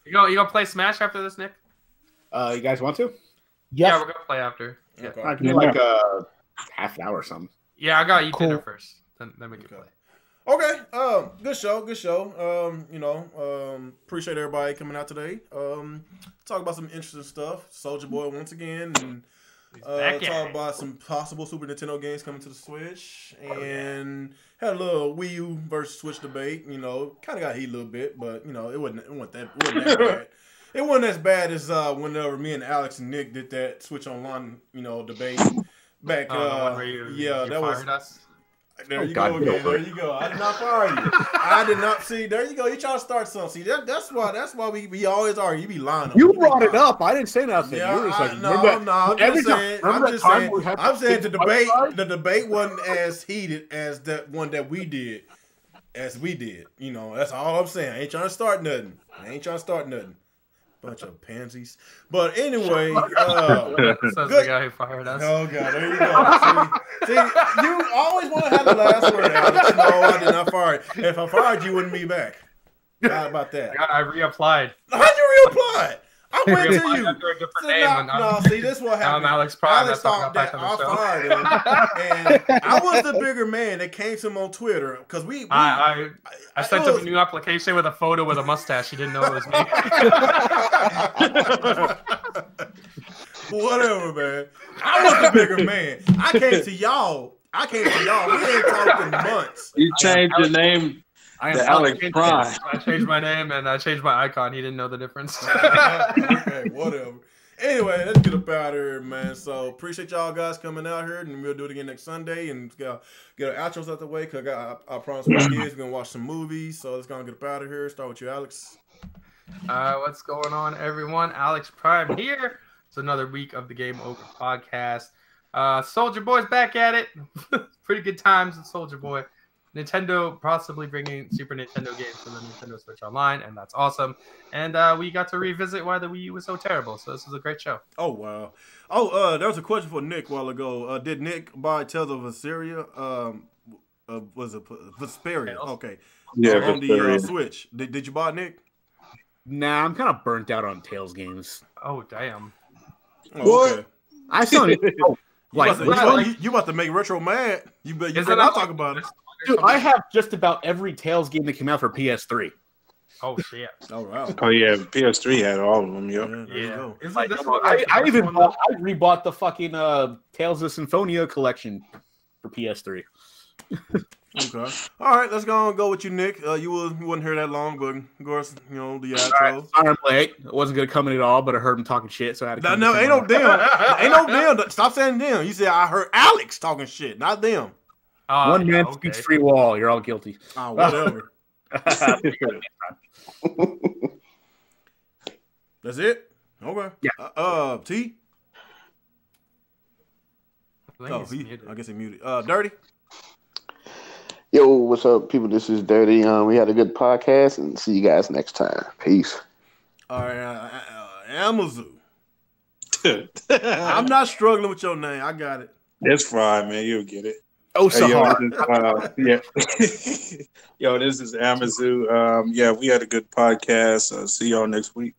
You gonna play Smash after this, Nick? You guys want to? Yes. Yeah, we're gonna play after. Yeah. I can do like a half an hour or something. Yeah, I gotta eat dinner first. Then we can play. Okay. Good show. Appreciate everybody coming out today. Talk about some interesting stuff. Soulja Boy once again, and talk about some possible Super Nintendo games coming to the Switch, and had a little Wii U versus Switch debate. Kind of got heated a little bit, but it wasn't that bad. It wasn't as bad as whenever me and Alex and Nick did that Switch Online, debate back. That was. Us? There you go again. There you go. I did not fire you. I did not see. There you go. You try to start something. See, that's why we always argue. You be lying. You brought it up. I didn't say nothing. Yeah, you were just like, I'm saying the debate wasn't as heated as that one that we did. That's all I'm saying. I ain't trying to start nothing. Bunch of pansies. But anyway, says the guy who fired us. Oh god, there you go. See, you always want to have the last word, Alex. No, I did not fire you. If I fired you, wouldn't be back. How about that? I reapplied. How'd you reapply? I went to you. Under a different name. No, see, this is what happened. I'm Alex Prime. Alex thought that I fired him, and I was the bigger man that came to him on Twitter because I sent him a new application with a photo with a mustache. He didn't know it was me. Whatever, man. I was the bigger man. I came to y'all. We ain't talked in months. You changed your name. Alex Prime. I changed my name and I changed my icon. He didn't know the difference. Okay, whatever. Anyway, let's get up out of here, man. So appreciate y'all guys coming out here, and we'll do it again next Sunday and get our outros out the way. Cause I promised my kids we're gonna watch some movies. So let's go and get up out of here. Start with you, Alex. What's going on, everyone? Alex Prime here. It's another week of the Game Over podcast. Soulja Boy's back at it. Pretty good times with Soulja Boy. Nintendo possibly bringing Super Nintendo games to the Nintendo Switch Online, and that's awesome. And we got to revisit why the Wii U was so terrible. So this was a great show. Oh wow. Oh, there was a question for Nick a while ago. Did Nick buy Tales of Vesperia? Was it Vesperia? Okay. Yeah, on the Switch. Did you buy it, Nick? Nah, I'm kind of burnt out on Tales games. Oh damn. Oh, okay. I still need you about to make Retro mad. You better not talk about it. Dude, I have just about every Tales game that came out for PS3. Oh shit! Oh wow! Oh yeah, PS3 had all of them. Yep. Yeah. I rebought the fucking Tales of Symphonia collection for PS3. Okay. All right, let's go with you, Nick. You wouldn't hear that long, but of course, the outro. Right, sorry I'm late. I wasn't gonna come in at all, but I heard him talking shit, so I had to. No, ain't no damn. Stop saying them. You said I heard Alex talking shit, not them. One man speaks free wall. You're all guilty. Oh, whatever. That's it? Okay. Yeah. T? I guess he muted. Dirty? Yo, what's up, people? This is Dirty. We had a good podcast, and see you guys next time. Peace. All right, Amazu. I'm not struggling with your name. I got it. It's fine, man. You'll get it. Oh, so hard. Yeah. Yo, this is Amazu. Yeah, we had a good podcast. See y'all next week.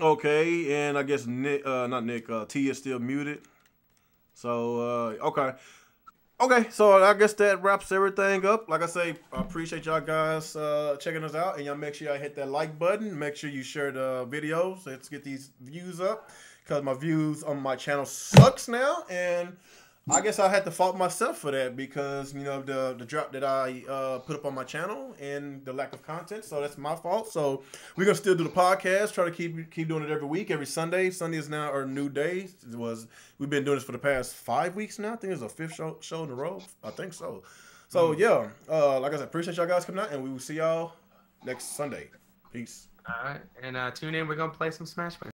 Okay, and I guess Nick, not Nick, T is still muted. So, okay. Okay, so I guess that wraps everything up. Like I say, I appreciate y'all guys checking us out. And y'all make sure y'all hit that like button. Make sure you share the videos. Let's get these views up. Because my views on my channel sucks now. And I guess I had to fault myself for that because, the drop that I put up on my channel and the lack of content. So that's my fault. So we're going to still do the podcast. Try to keep doing it every week, every Sunday. Sunday is now our new day. We've been doing this for the past 5 weeks now. I think it's a fifth show in a row. I think so. So, yeah. Like I said, appreciate y'all guys coming out. And we will see y'all next Sunday. Peace. All right. And tune in. We're going to play some Smash Bros.